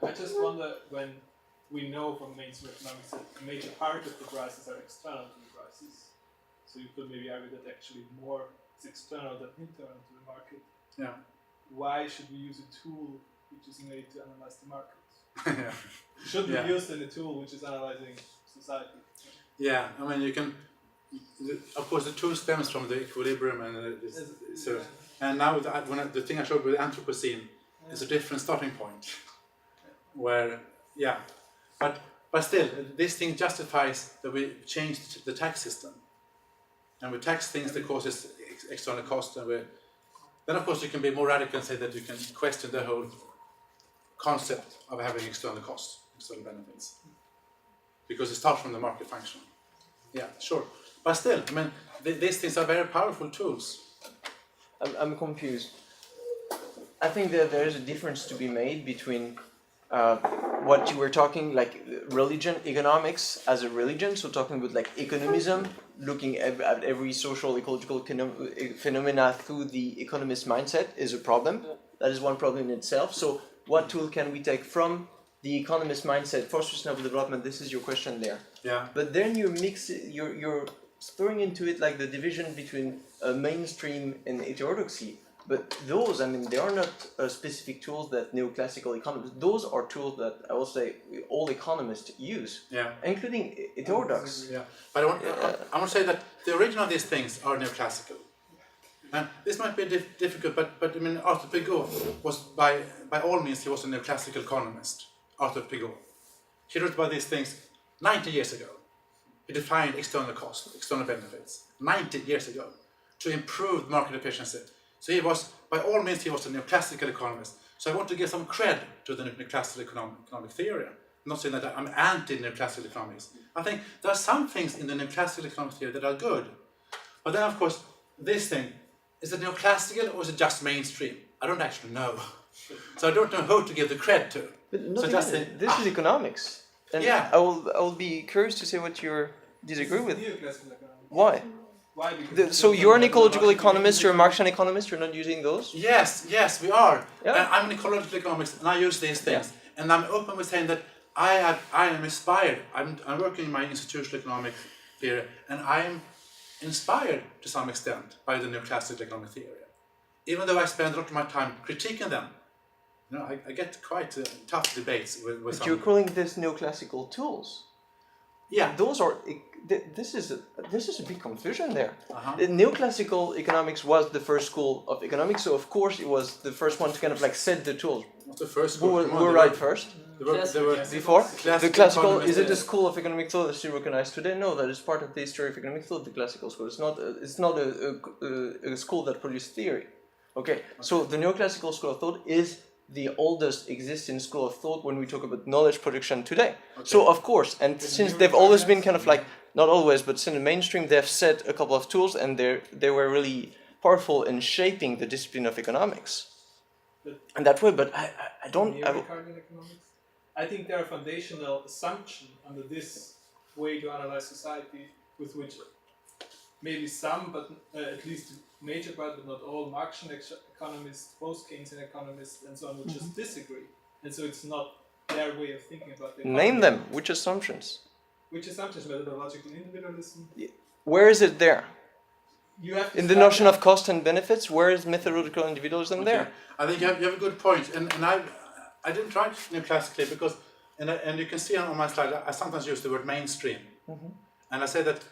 I just wonder, when we know from mainstream economics that a major part of the prices are external to the prices, so you could maybe argue that actually more is external than internal to the market. Yeah. Why should we use a tool which is made to analyze the market? Yeah. It should be used in a tool which is analyzing society. Yeah, I mean, you can. Of course, the tool stems from the equilibrium and and now the thing I showed with the Anthropocene is a different starting point. Where but still, this thing justifies that we changed the tax system. and we tax things that causes external cost, and then of course you can be more radical and say that you can question the whole concept of having external costs, external benefits, because it starts from the market function. Yeah, sure, but still, I mean, these things are very powerful tools. I'm confused. I think that there is a difference to be made between what you were talking, like religion, economics as a religion, so talking about like economism, looking at every social, ecological phenomena through the economist mindset is a problem. That is one problem in itself. So what tool can we take from the economist mindset for sustainable development? This is your question there. Yeah. But then you mix it, you're throwing into it like the division between mainstream and heterodoxy. But those, I mean, they are not specific tools that neoclassical economists, those are tools that I will say all economists use, including heterodox. Yeah, but I want to say that the origin of these things are neoclassical. And this might be difficult, but I mean, Arthur Pigou was, by all means, he was a neoclassical economist, Arthur Pigou. He wrote about these things 90 years ago. He defined external costs, external benefits, 90 years ago, to improve market efficiency. So he was, by all means, he was a neoclassical economist. So I want to give some credit to the neoclassical economic theory. I'm not saying that I'm anti-neoclassical economics. I think there are some things in the neoclassical economic theory that are good. But then, of course, this thing, is it neoclassical or is it just mainstream? I don't actually know. So I don't know who to give the credit to. But so just say, this is economics. And yeah. I will be curious to say what you disagree with. Neoclassical economics. Why? Why? Because so you're an ecological economist, you're a Marxian economist, you're not using those? Yes, we are. Yeah. I'm an ecological economist and I use these things. Yeah. And I'm open with saying that I am inspired. I'm working in my institutional economic theory and I'm inspired to some extent by the neoclassical economic theory. Even though I spend a lot of my time critiquing them, you know, I get quite tough debates with but some. You're calling this neoclassical tools. Yeah, those are. This is a big confusion there. Neoclassical economics was the first school of economics, so of course it was the first one to kind of like set the tools. Not the first school. Who were right first? They were before the classical. Is it the a school of economic thought that's still recognized today? No, that is part of the history of economic thought. The classical school. It's not a school that produced theory. Okay, so the neoclassical school of thought is the oldest existing school of thought when we talk about knowledge production today. Okay. So of course, and since they've always been kind of like, not always, but since the mainstream, they've set a couple of tools and they were really powerful in shaping the discipline of economics. And that way, but I don't... I think there are foundational assumptions under this way to analyze society with which maybe some, but at least major part, but not all Marxian economists, post-Keynesian economists, and so on, would just disagree. And so it's not their way of thinking about the economy. Name them. Which assumptions? Which assumptions? Methodological individualism? Where is it there? You have to in the notion of cost and benefits, where is methodological individualism there? I think you have a good point. And I didn't write neoclassically because, and you can see on my slide, I sometimes use the word mainstream. Mm-hmm. And I say that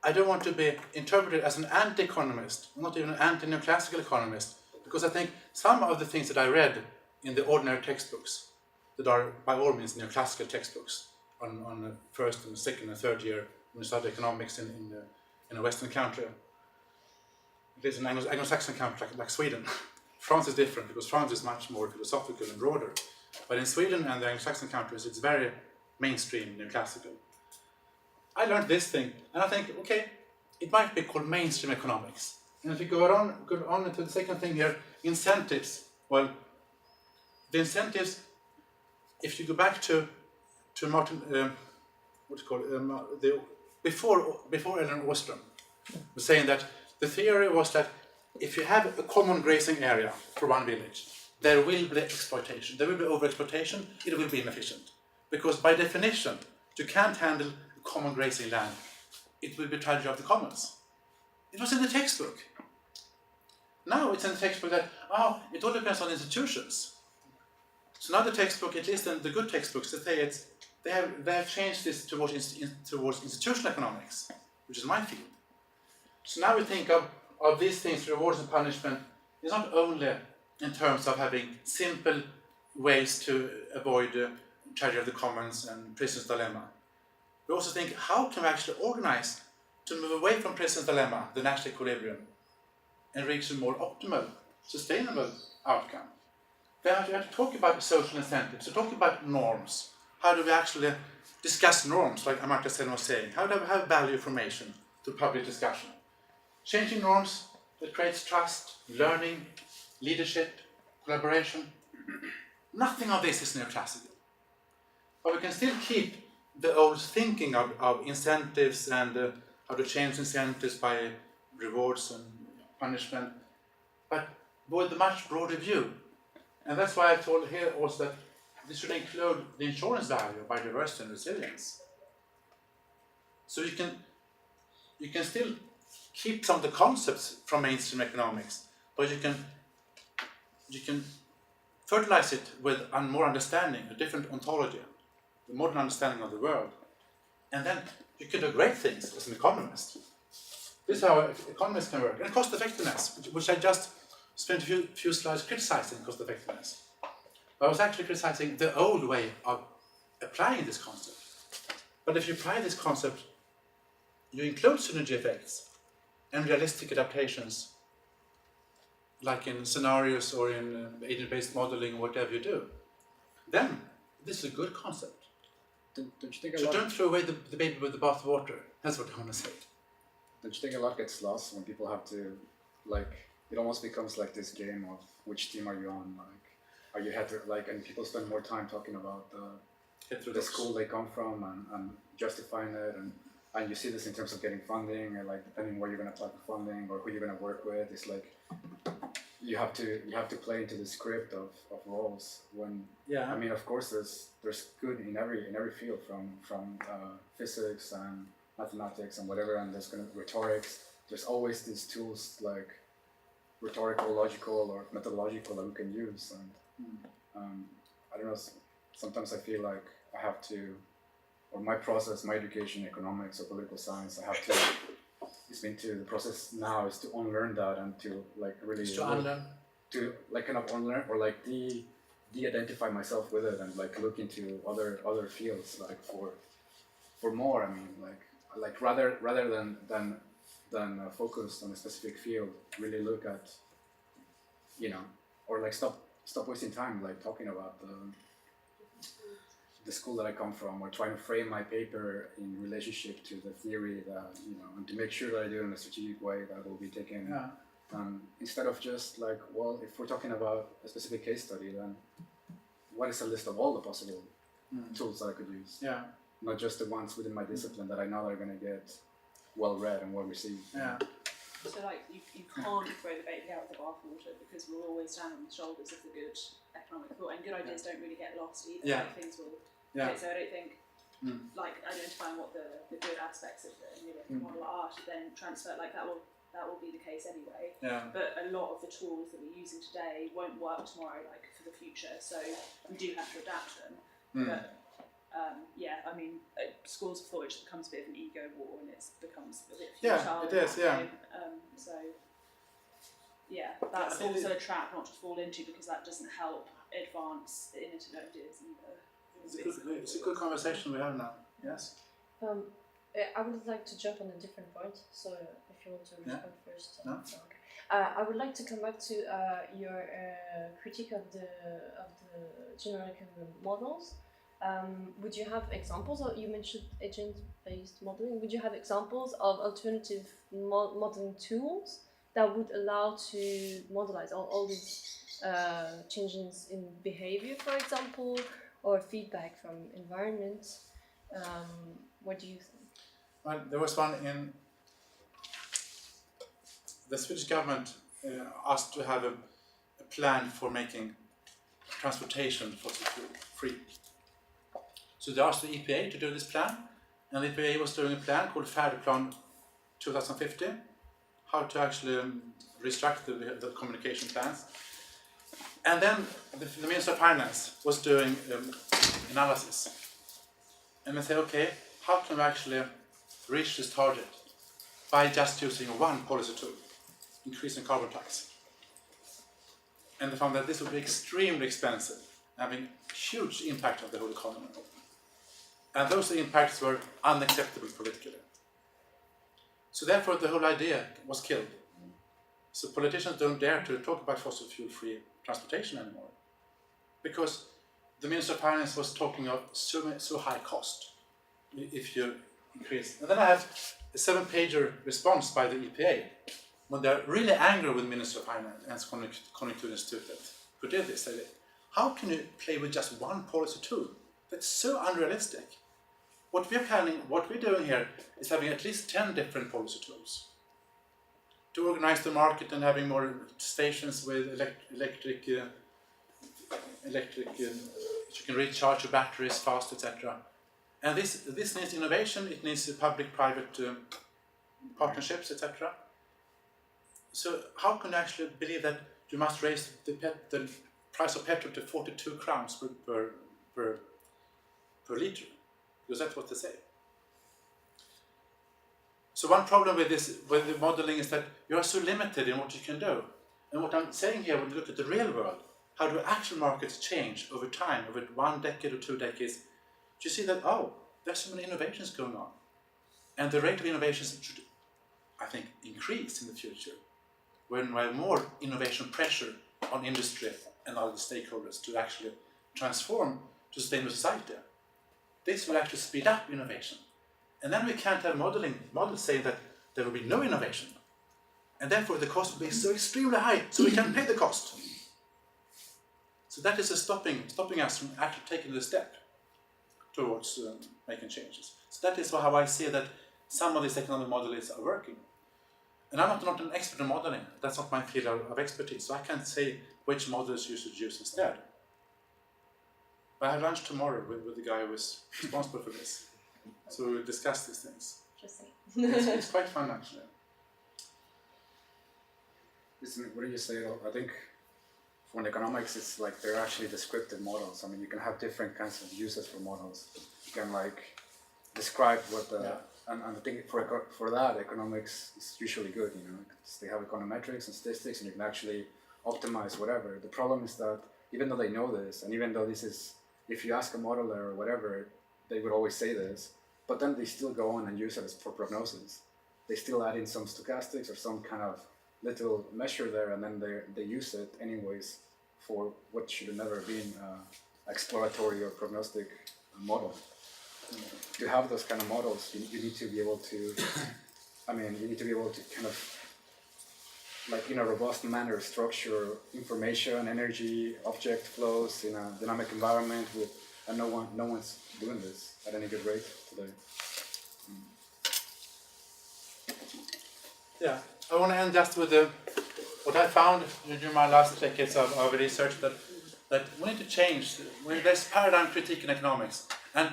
I don't want to be interpreted as an anti-economist, not even an anti-neoclassical economist, because I think some of the things that I read in the ordinary textbooks, that are by all means neoclassical textbooks, on the first and second and third year when you study economics in a Western country, at least an Anglo-Saxon country like Sweden. France is different because France is much more philosophical and broader. But in Sweden and the Anglo-Saxon countries, it's very mainstream neoclassical. I learned this thing, and I think, okay, it might be called mainstream economics. And if you go on to the second thing here, incentives. Well, the incentives, if you go back to Martin, before Ellen Ostrom, was saying that the theory was that if you have a common grazing area for one village, there will be exploitation, there will be overexploitation, it will be inefficient. Because by definition, you can't handle common grazing land, it will be tragedy of the commons. It was in the textbook. Now it's in the textbook that, it all depends on institutions. So now the textbook, at least in the good textbooks, they have changed this towards institutional economics, which is my field. So now we think of these things, rewards and punishment, is not only in terms of having simple ways to avoid tragedy of the commons and prisoner's dilemma. We also think, how can we actually organize to move away from present dilemma, the national equilibrium, and reach a more optimal, sustainable outcome. Then you have to talk about social incentives, to talk about norms. How do we actually discuss norms, like Amartya Sen was saying? How do we have value formation to public discussion? Changing norms that creates trust, learning, leadership, collaboration. Nothing of this is neoclassical. But we can still keep the old thinking of incentives and how to change incentives by rewards and punishment, but with a much broader view. And that's why I told here also that this should include the insurance value of biodiversity and resilience. So you can still keep some of the concepts from mainstream economics, but you can fertilize it with more understanding, a different ontology, the modern understanding of the world. And then you can do great things as an economist. This is how economists can work. And cost effectiveness, which I just spent a few slides criticizing cost effectiveness. I was actually criticizing the old way of applying this concept. But if you apply this concept, you include synergy effects and realistic adaptations, like in scenarios or in agent-based modeling or whatever you do, then this is a good concept. Don't you think So don't throw away the baby with the bathwater. That's what I want to say. Don't you think a lot gets lost when people have to, like, it almost becomes like this game of which team are you on? Like, are you and people spend more time talking about the school they come from and justifying it, and you see this in terms of getting funding, and like depending where you're going to apply for funding or who you're going to work with, it's like you have to play into the script of roles. When I mean, of course, there's good in every field from physics and mathematics and whatever, and there's going to rhetorics. There's always these tools like rhetorical, logical, or methodological that we can use, and I don't know. Sometimes I feel like I have to, or my process, my education, economics or political science, I have to. It's been to the process now is to unlearn that and to like really to like kind of unlearn or like de-identify myself with it and like look into other fields like for more. I mean like rather than focus on a specific field, really look at, you know, or like stop wasting time like talking about the school that I come from, or trying to frame my paper in relationship to the theory that, you know, and to make sure that I do it in a strategic way that will be taken. Instead of just like, well, if we're talking about a specific case study, then what is a list of all the possible tools that I could use? Yeah. Not just the ones within my discipline that I know are going to get well read and well received. Yeah. So like you can't throw the baby out with the bathwater, because we'll always stand on the shoulders of the good economic thought, and good ideas don't really get lost either. Yeah. Like, things will. Okay, so I don't think like identifying what the good aspects of the new model are to then transfer, like that will be the case anyway. Yeah. But a lot of the tools that we're using today won't work tomorrow, like for the future. So we do have to adapt them. But yeah, I mean, schools of thought just becomes a bit of an ego war, and it becomes a bit futile. Yeah, it is. Yeah. So yeah, that's also a trap not to fall into, because that doesn't help advance the innovative ideas either. It's a good conversation we have now. Yes. I would like to jump on a different point. So if you want to respond first. No? Okay. I would like to come back to your critique of the general economic models. Would you have examples? Or you mentioned agent-based modeling. Would you have examples of alternative modeling tools that would allow to modelize all these changes in behavior, for example, or feedback from environment? What do you think? Well, there was one in the Swedish government asked to have a plan for making transportation fossil-free. So they asked the EPA to do this plan, and the EPA was doing a plan called Färdplan 2050, how to actually restruct the communication plans. And then the Minister of Finance was doing analysis. And they said, okay, how can we actually reach this target by just using one policy tool, increasing carbon tax? And they found that this would be extremely expensive, having huge impact on the whole economy. And those impacts were unacceptable politically. So therefore the whole idea was killed. So politicians don't dare to talk about fossil fuel-free transportation anymore, because the Minister of Finance was talking of so high cost if you increase. And then I have a 7-pager response by the EPA when they're really angry with Minister of Finance and Konjunkturinstitutet who did this. They say, how can you play with just one policy tool? That's so unrealistic. What we're doing here is having at least 10 different policy tools to organize the market and having more stations with electric you can recharge your batteries fast, etc. And this needs innovation. It needs public-private partnerships, etc. So how can you actually believe that you must raise the price of petrol to 42 crowns per liter? Because that's what they say. So one problem with the modeling is that you are so limited in what you can do. And what I'm saying here, when you look at the real world, how do actual markets change over time, over 1 decade or 2 decades? You see that, oh, there's so many innovations going on. And the rate of innovations should, I think, increase in the future, when we have more innovation pressure on industry and other stakeholders to actually transform to sustainable society. This will actually speed up innovation. And then we can't have models saying that there will be no innovation. And therefore the cost will be so extremely high, so we can't pay the cost. So that is stopping us from actually taking the step towards making changes. So that is how I see that some of these economic models are working. And I'm not an expert in modeling. That's not my field of expertise. So I can't say which models you should use instead. But I have lunch tomorrow with the guy who is responsible for this. So we'll discuss these things. It's quite fun, actually. What do you say? I think for economics, it's like they're actually descriptive models. I mean, you can have different kinds of uses for models. You can like describe what the and I think for that economics is usually good. You know, they have econometrics and statistics, and you can actually optimize whatever. The problem is that even though they know this, and even though this is, if you ask a modeler or whatever, they would always say this, but then they still go on and use it for prognosis. They still add in some stochastics or some kind of little measure there, and then they use it anyways for what should have never been exploratory or prognostic model. To have those kind of models, you need to be able to, you need to be able to kind of, like in a robust manner, structure information, energy, object flows in a dynamic environment and no one's doing this at any good rate today. Yeah, I want to end just with what I found during my last decades of research, that we need to change. There's paradigm critique in economics, and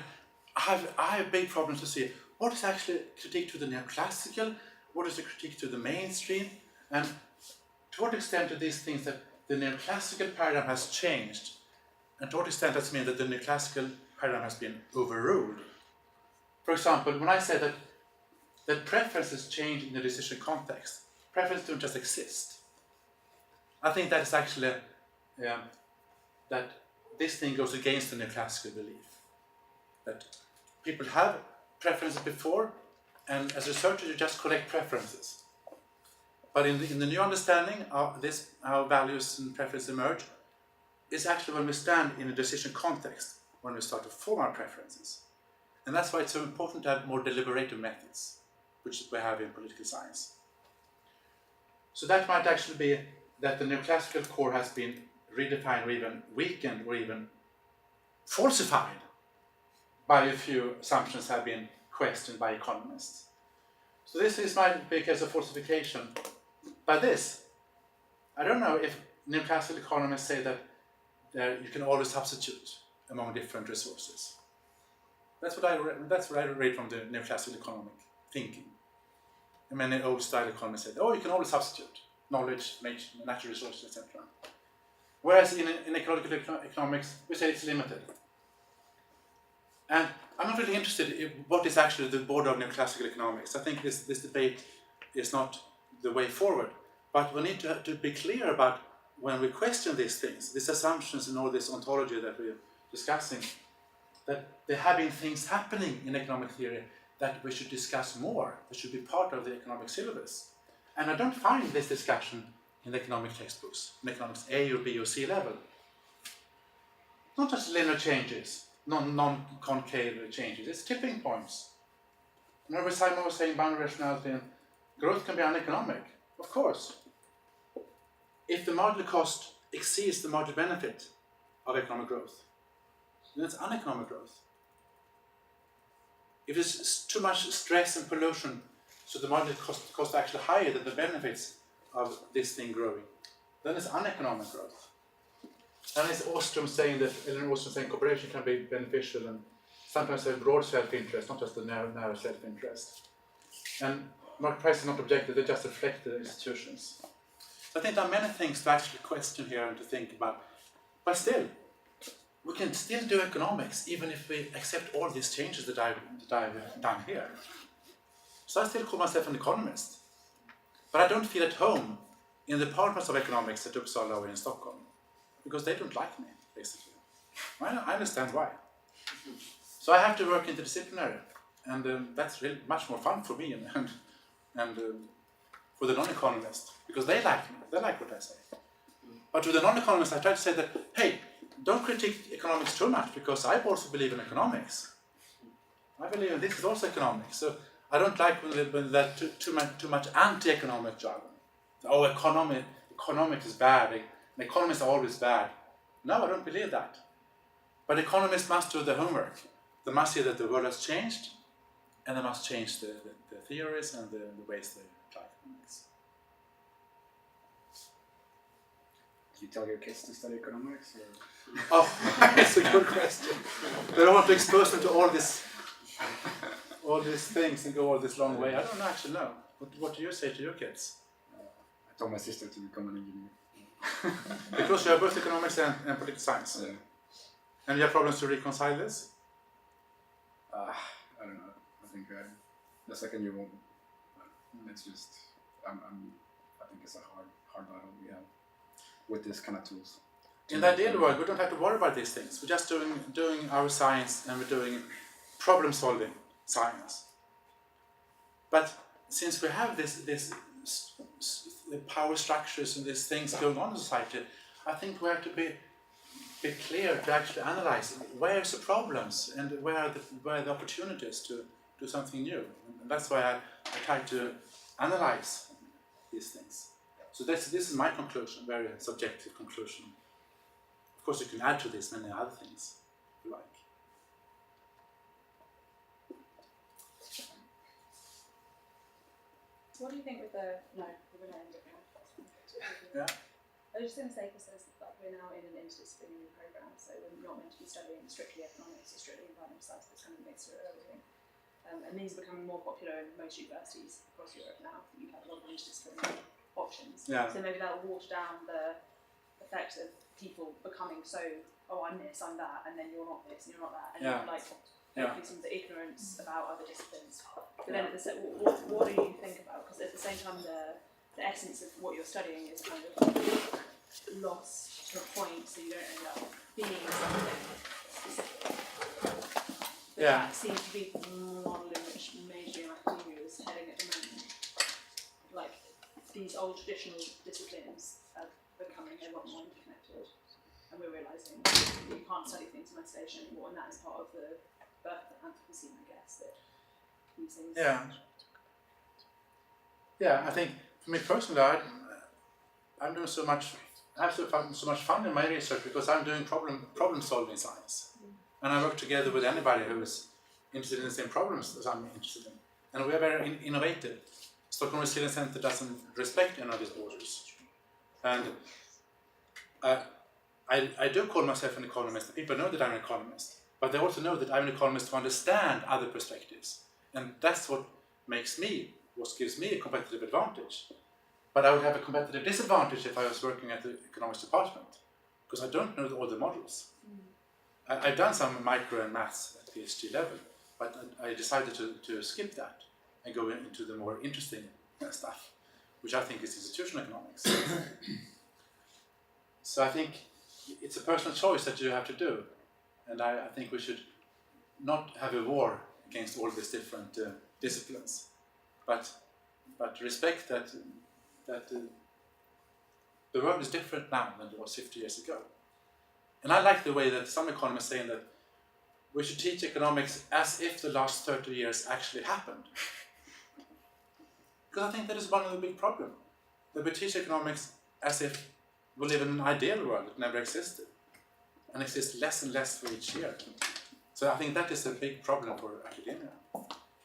I have big problems to see what is actually critique to the neoclassical, what is the critique to the mainstream, and to what extent do these things that the neoclassical paradigm has changed, and to what extent does it mean that the neoclassical paradigm has been overruled? For example, when I say that preferences change in the decision context, preferences don't just exist. I think that is actually that this thing goes against the neoclassical belief that people have preferences before, and as a researcher you just collect preferences. But in the new understanding of this, how values and preferences emerge, is actually when we stand in a decision context, when we start to form our preferences. And that's why it's so important to have more deliberative methods, which we have in political science. So that might actually be that the neoclassical core has been redefined or even weakened or even falsified by a few assumptions have been questioned by economists. So this might be a case of falsification. By this, I don't know if neoclassical economists say that you can always substitute among different resources. That's what I read from the neoclassical economic thinking. And many old-style economists said, oh, you can always substitute knowledge, natural resources, etc. Whereas in ecological economics, we say it's limited. And I'm not really interested in what is actually the border of neoclassical economics. I think this debate is not the way forward. But we need to be clear about when we question these things, these assumptions and all this ontology that we're discussing, that there have been things happening in economic theory that we should discuss more, that should be part of the economic syllabus. And I don't find this discussion in the economic textbooks, in economics A or B or C level. Not just linear changes, non-concave changes, it's tipping points. Remember Simon was saying boundary rationality and growth can be uneconomic, of course. If the marginal cost exceeds the marginal benefit of economic growth, then it's uneconomic growth. If there's too much stress and pollution, so the marginal cost actually higher than the benefits of this thing growing, then it's uneconomic growth. And it's Ostrom saying that, Ellen Ostrom saying cooperation can be beneficial and sometimes have broad self-interest, not just a narrow self-interest. And market prices are not objective, they just reflect the institutions. So I think there are many things to actually question here and to think about. But still, we can still do economics even if we accept all these changes that I've done here. So I still call myself an economist. But I don't feel at home in the departments of economics at Uppsala or in Stockholm. Because they don't like me, basically. I understand why. So I have to work interdisciplinary. And that's really much more fun for me and for the non-economist. Because they like me, they like what I say. But to the non-economist I try to say that, hey, don't critique economics too much because I also believe in economics. I believe in this is also economics. So I don't like when that too much anti-economic jargon. Oh, economics is bad. An economists are always bad. No, I don't believe that. But economists must do the homework. They must see that the world has changed, and they must change the theories and the ways they apply economics. Do you tell your kids to study economics? Or? Oh, that's a good question. They don't want to expose them to all these things and go all this long way. I don't actually know. What do you say to your kids? I told my sister to become an engineer. Because you have both economics and political science. Yeah. And you have problems to reconcile this? I don't know. I think the second year won't. It's just I think it's a hard battle we have with this kind of tools. In the ideal world, we don't have to worry about these things. We're just doing our science and we're doing problem-solving science. But since we have this power structures and these things going on in society, I think we have to be clear to actually analyze where's the problems and where are the opportunities to do something new. And that's why I try to analyze these things. So this is my conclusion, very subjective conclusion. Of course, you can add to this many other things if you like. So what do you think with the we're going to Yeah. I was just going to say, because like we're now in an interdisciplinary program, so we're not meant to be studying strictly economics or strictly environmental science, but it's kind of a mixture of everything. And these are becoming more popular in most universities across Europe now. You have a lot of interdisciplinary options. Yeah. So maybe that will water down the effect of people becoming so, oh, I'm this, I'm that, and then you're not this, and you're not that, and you're like hopefully some of the ignorance about other disciplines. But then at the what do you think about? Because at the same time, the essence of what you're studying is kind of lost to a point, so you don't end up being something specific. That seems to be the model in which mainstream academia is heading at the moment. Like, these old traditional disciplines are becoming a lot more interconnected, and we're realising that you can't study things in isolation anymore, and that is part of the birth of Anthropocene, I guess, that these things... Yeah, I think for me personally, I'm doing so much. I have so much fun in my research because I'm doing problem-solving science, and I work together with anybody who is interested in the same problems as I'm interested in, and we are very innovative. Stockholm Resilience Center doesn't respect any of these borders, and I do call myself an economist. People know that I'm an economist, but they also know that I'm an economist to understand other perspectives, and that's what gives me a competitive advantage. But I would have a competitive disadvantage if I was working at the economics department, because I don't know all the models. I've done some micro and maths at PhD level, but I decided to skip that and go into the more interesting stuff, which I think is institutional economics. So I think it's a personal choice that you have to do, and I think we should not have a war against all these different disciplines. But respect that the world is different now than it was 50 years ago. And I like the way that some economists saying that we should teach economics as if the last 30 years actually happened. Because I think that is one of the big problems. That we teach economics as if we live in an ideal world that never existed. And exists less and less for each year. So I think that is a big problem for academia.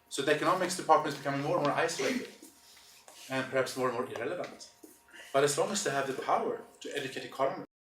So the economics department is becoming more and more isolated. And perhaps more and more irrelevant. But as long as they have the power to educate economists,